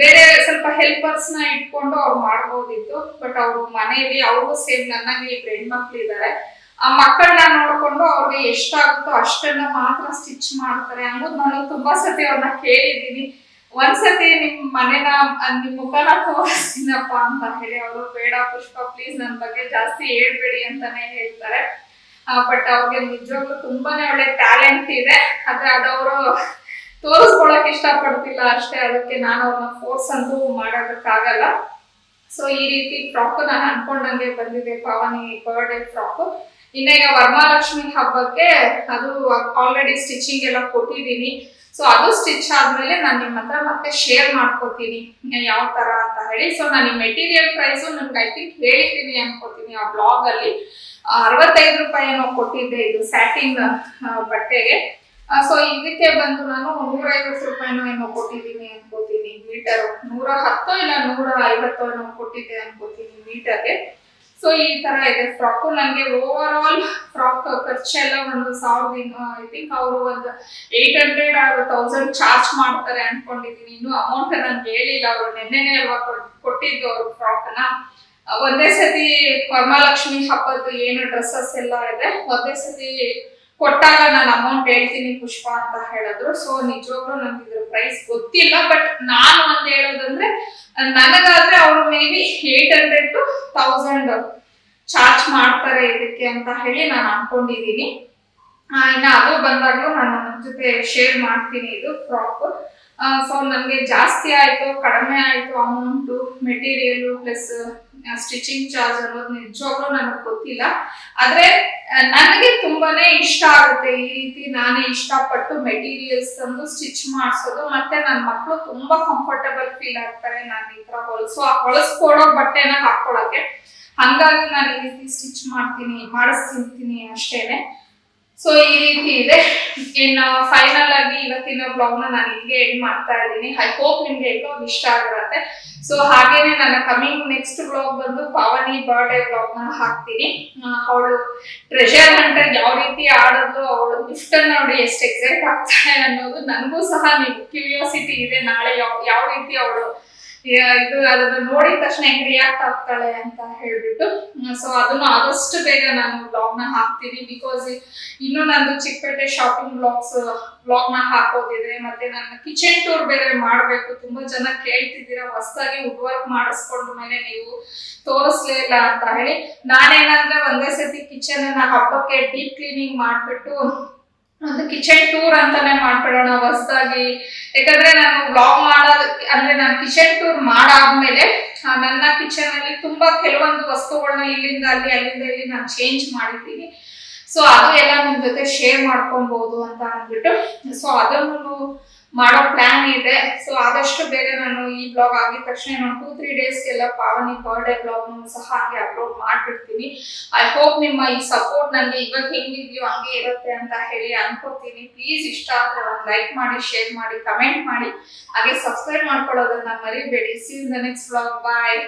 ಬೇರೆ ಸ್ವಲ್ಪ ಹೆಲ್ಪರ್ಸ್ ನ ಇಟ್ಕೊಂಡು ಅವ್ರು ಮಾಡ್ಬೋದಿತ್ತು. ಬಟ್ ಅವ್ರು ಮನೆಯಲ್ಲಿ ಅವ್ರಿಗೂ ಸೇಮ್ ನನಗೆ ಇಬ್ರು ಹೆಣ್ಮಕ್ಳು ಇದ್ದಾರೆ, ಆ ಮಕ್ಕಳನ್ನ ನೋಡ್ಕೊಂಡು ಅವ್ರಿಗೆ ಎಷ್ಟಾಗುತ್ತೋ ಅಷ್ಟನ್ನ ಮಾತ್ರ ಸ್ಟಿಚ್ ಮಾಡ್ತಾರೆ ಅನ್ನೋದು ನಾನು ತುಂಬಾ ಸತಿ ಅವ್ರನ್ನ ಕೇಳಿದೀನಿ. ಒಂದ್ಸತಿ ನಿಮ್ ಮನೆನ ನಿಮ್ ಮುಖನ ತೋರಿಸ್ತೀನಪ್ಪ ಅಂತ ಹೇಳಿ ಅವರು ಬೇಡ ಪುಷ್ಪ ಪ್ಲೀಸ್ ನನ್ನ ಬಗ್ಗೆ ಜಾಸ್ತಿ ಹೇಳ್ಬೇಡಿ ಅಂತಾನೆ ಹೇಳ್ತಾರೆ. ಬಟ್ ಅವ್ರಿಗೆ ನಿಜವಾಗ್ಲೂ ತುಂಬಾನೇ ಒಳ್ಳೆ ಟ್ಯಾಲೆಂಟ್ ಇದೆ, ಆದ್ರೆ ಅದವರು ತೋರಿಸ್ಕೊಳಕ್ ಇಷ್ಟ ಪಡ್ತಿಲ್ಲ ಅಷ್ಟೇ. ಅದಕ್ಕೆ ನಾನು ಅವ್ರನ್ನ ಫೋರ್ಸ್ ಅಂತೂ ಮಾಡೋದಕ್ಕಾಗಲ್ಲ. ಸೊ ಈ ರೀತಿ ಫ್ರಾಕ್ ನಾನು ಅನ್ಕೊಂಡಂಗೆ ಬಂದಿದೆ, ಪಾವನಿ ಬರ್ಡೇ ಫ್ರಾಕ್. ಇನ್ನ ಈಗ ವರಮಹಾಲಕ್ಷ್ಮಿ ಹಬ್ಬಕ್ಕೆ ಅದು ಆಲ್ರೆಡಿ ಸ್ಟಿಚಿಂಗ್ ಎಲ್ಲ ಕೊಟ್ಟಿದ್ದೀನಿ. ಸೊ ಅದು ಸ್ಟಿಚ್ ಆದ್ಮೇಲೆ ನಾನು ನಿಮ್ಮ ಹತ್ರ ಮತ್ತೆ ಶೇರ್ ಮಾಡ್ಕೋತೀನಿ ಯಾವ ತರ ಅಂತ ಹೇಳಿ. ಸೊ ನಾನು ಈ ಮೆಟೀರಿಯಲ್ ಪ್ರೈಸ್ ನಿಮ್ಗೆ ಐ ಥಿಂಕ್ ಹೇಳಿದ್ದೀನಿ ಅನ್ಕೋತೀನಿ ಆ ಬ್ಲಾಗ್ ಅಲ್ಲಿ. 65 ರೂಪಾಯಿ ಏನೋ ಕೊಟ್ಟಿದ್ದೆ ಇದು ಸ್ಯಾಟಿನ್ ಬಟ್ಟೆಗೆ. ಸೊ ಇದಕ್ಕೆ ಬಂದು ನಾನು 150 ರೂಪಾಯಿನೋ ಏನೋ ಕೊಟ್ಟಿದ್ದೀನಿ ಅನ್ಕೋತೀನಿ ಮೀಟರ್. 110 ಇಲ್ಲ 150 ಏನೋ ಕೊಟ್ಟಿದ್ದೆ ಅನ್ಕೋತೀನಿ ಮೀಟರ್ಗೆ. ಸೊ ಈ ತರ ಇದೆ ಫ್ರಾಕ್. ನನಗೆ ಓವರ್ ಆಲ್ ಫ್ರಾಕ್ ಖರ್ಚೆಲ್ಲ ಒಂದು 1000, ಐ ಥಿಂಕ್ ಅವರು ಒಂದು 800 or 1000 ಚಾರ್ಜ್ ಮಾಡ್ತಾರೆ ಅನ್ಕೊಂಡಿದೀನಿ. ಇನ್ನು ಅಮೌಂಟ್ ನನ್ಗೆ ಹೇಳಿಲ್ಲ, ಅವರು ನೆನ್ನೆನೆ ಅಲ್ವಾ ಕೊಟ್ಟಿದ್ದು ಅವರು ಫ್ರಾಕ್ ನ. ಒಂದೇ ಸತಿ ವರಮಹಾಲಕ್ಷ್ಮಿ ಹಬ್ಬದ್ದು ಏನು ಡ್ರೆಸ್ಸಸ್ ಎಲ್ಲ ಇದೆ ಒಂದೇ ಸತಿ ಕೊಟ್ಟಾಗ ನಾನು ಅಮೌಂಟ್ ಹೇಳ್ತೀನಿ ಪುಷ್ಪ ಅಂತ ಹೇಳಿದ್ರು. ಸೊ ನಿಜವಾಗ್ಲೂ ನನ್ಗೆ ಇದ್ರ ಪ್ರೈಸ್ ಗೊತ್ತಿಲ್ಲ, ಬಟ್ ನಾನು ಒಂದ್ ಹೇಳೋದಂದ್ರೆ ನನಗಾದ್ರೆ ಅವರು ಮೇ ಬಿ 800 to 1000 ಚಾರ್ಜ್ ಮಾಡ್ತಾರೆ ಇದಕ್ಕೆ ಅಂತ ಹೇಳಿ ನಾನು ಅನ್ಕೊಂಡಿದೀನಿ. ಇನ್ನ ಅದು ಬಂದಾಗ್ಲೂ ನಾನು ನನ್ನ ಜೊತೆ ಶೇರ್ ಮಾಡ್ತೀನಿ ಇದು ಫ್ರಾಕ್. ಸೊ ನನಗೆ ಜಾಸ್ತಿ ಆಯ್ತು ಕಡಿಮೆ ಆಯ್ತು amount, material plus stitching charge ಅನ್ನೋದು ನಿಜವಾಗ್ಲೂ ನನಗೆ ಗೊತ್ತಿಲ್ಲ. ಆದ್ರೆ ನನಗೆ ತುಂಬಾನೇ ಇಷ್ಟ ಆಗುತ್ತೆ ಈ ರೀತಿ ನಾನೇ ಇಷ್ಟಪಟ್ಟು ಮೆಟೀರಿಯಲ್ಸ್ ತಂದು ಸ್ಟಿಚ್ ಮಾಡಿಸೋದು. ಮತ್ತೆ ನನ್ನ ಮಕ್ಕಳು ತುಂಬಾ ಕಂಫರ್ಟಬಲ್ ಫೀಲ್ ಆಗ್ತಾರೆ ನಾನು ಈ ತರ ಹೊಲಿಸ್ಕೊಡೋ ಬಟ್ಟೆನ ಹಾಕೊಳಕ್ಕೆ. ಹಂಗಾಗಿ ನಾನು ಈ ರೀತಿ ಸ್ಟಿಚ್ ಮಾಡಿಸ್ತಿರ್ತೀನಿ ಅಷ್ಟೇನೆ. ಸೊ ಈ ರೀತಿ ಇದೆ. ಇನ್ನು ಫೈನಲ್ ಆಗಿ ಇವತ್ತಿನ ಬ್ಲಾಗ್ ನಾನು ಇಲ್ಲಿಗೆ ಎಂಡ್ ಮಾಡ್ತಾ ಇದ್ದೀನಿ. ಐ ಹೋಪ್ ನಿಮ್ಗೆ ಎಲ್ಲೋ ಇಷ್ಟ ಆಗಿರುತ್ತೆ. ಸೊ ಹಾಗೇನೆ ನನ್ನ ಕಮಿಂಗ್ ನೆಕ್ಸ್ಟ್ ಬ್ಲಾಗ್ ಬಂದು ಪಾವನಿ ಬರ್ಡೇ ಬ್ಲಾಗ್ ನ ಹಾಕ್ತೀನಿ. ಅವಳು ಟ್ರೆಷರ್ ಹಂಟರ್ ಯಾವ ರೀತಿ ಆಡೋದು, ಅವಳು ಗಿಫ್ಟ್ ಅನ್ನ ನೋಡಿ ಎಷ್ಟು ಎಕ್ಸೈಟ್ ಆಗ್ತಾಳೆ ಅನ್ನೋದು ನನಗೂ ಸಹ ಕ್ಯೂರಿಯಾಸಿಟಿ ಇದೆ. ನಾಳೆ ಯಾವ ರೀತಿ ಅವಳು ಇದು ಅದನ್ನ ನೋಡಿದ ತಕ್ಷಣ ಹೆಂಗ್ ರಿಯಾಕ್ಟ್ ಆಗ್ತಾಳೆ ಅಂತ ಹೇಳ್ಬಿಟ್ಟು. ಸೊ ಅದನ್ನು ಆದಷ್ಟು ಬೇಗ ನಾನು ಬ್ಲಾಗ್ ನ ಹಾಕ್ತೀನಿ. ಬಿಕಾಸ್ ಇನ್ನು ನಂದು ಚಿಕ್ಕಪೇಟೆ ಶಾಪಿಂಗ್ ಬ್ಲಾಗ್ ನ ಹಾಕೋದಿದೆ. ಮತ್ತೆ ನನ್ನ ಕಿಚನ್ ಟೂರ್ ಬೇರೆ ಮಾಡ್ಬೇಕು. ತುಂಬಾ ಜನ ಕೇಳ್ತಿದ್ದೀರಾ ಹೊಸದಾಗಿ ವುಡ್ ವರ್ಕ್ ಮಾಡಿಸ್ಕೊಂಡು ಮೇಲೆ ನೀವು ತೋರಿಸ್ಲೇ ಇಲ್ಲ ಅಂತ ಹೇಳಿ. ನಾನೇನಂದ್ರೆ ಒಂದೇ ಸತಿ ಕಿಚನ್ ಅನ್ನ ಹಬ್ಬಕ್ಕೆ ಡೀಪ್ ಕ್ಲೀನಿಂಗ್ ಮಾಡ್ಬಿಟ್ಟು ಒಂದು ಕಿಚನ್ ಟೂರ್ ಅಂತಾನೆ ಮಾಡ್ಬಿಡೋಣ ಹೊಸದಾಗಿ. ಯಾಕಂದ್ರೆ ನಾನು ಬ್ಲಾಗ್ ಮಾಡೋದು ಅಂದ್ರೆ ನಾನು ಕಿಚನ್ ಟೂರ್ ಮಾಡಾದ್ಮೇಲೆ ನನ್ನ ಕಿಚನ್ ಅಲ್ಲಿ ತುಂಬಾ ಕೆಲವೊಂದು ವಸ್ತುಗಳನ್ನ ಇಲ್ಲಿಂದ ಅಲ್ಲಿ ಅಲ್ಲಿಂದ ಇಲ್ಲಿ ನಾನು ಚೇಂಜ್ ಮಾಡಿದ್ದೀನಿ. ಸೊ ಅದು ಎಲ್ಲ ನಿಮ್ ಜೊತೆ ಶೇರ್ ಮಾಡ್ಕೊಬಹುದು ಅಂತ ಅಂದ್ಬಿಟ್ಟು ಸೊ ಅದನ್ನು ಮಾಡೋ ಪ್ಲಾನ್ ಇದೆ. ಸೊ ಆದಷ್ಟು ಬೇಗ ನಾನು ಈ ಬ್ಲಾಗ್ ಆಗಿದ ತಕ್ಷಣ ನಾನು 2-3 ಡೇಸ್ಗೆಲ್ಲ ಪಾವನಿ ಬರ್ಡೇ ಬ್ಲಾಗ್ ಸಹ ಹಾಗೆ ಅಪ್ಲೋಡ್ ಮಾಡ್ಬಿಡ್ತೀನಿ. ಐ ಹೋಪ್ ನಿಮ್ಮ ಈ ಸಪೋರ್ಟ್ ನನಗೆ ಇವಾಗ ಹೆಂಗಿದೆಯೋ ಹಂಗೆ ಇರುತ್ತೆ ಅಂತ ಹೇಳಿ ಅನ್ಕೋತೀನಿ. ಪ್ಲೀಸ್ ಇಷ್ಟ ಆದ್ರೆ ಒಂದು ಲೈಕ್ ಮಾಡಿ, ಶೇರ್ ಮಾಡಿ, ಕಮೆಂಟ್ ಮಾಡಿ, ಹಾಗೆ ಸಬ್ಸ್ಕ್ರೈಬ್ ಮಾಡ್ಕೊಳ್ಳೋದನ್ನ ಮರಿಬೇಡಿ. See you in the next blog. Bye.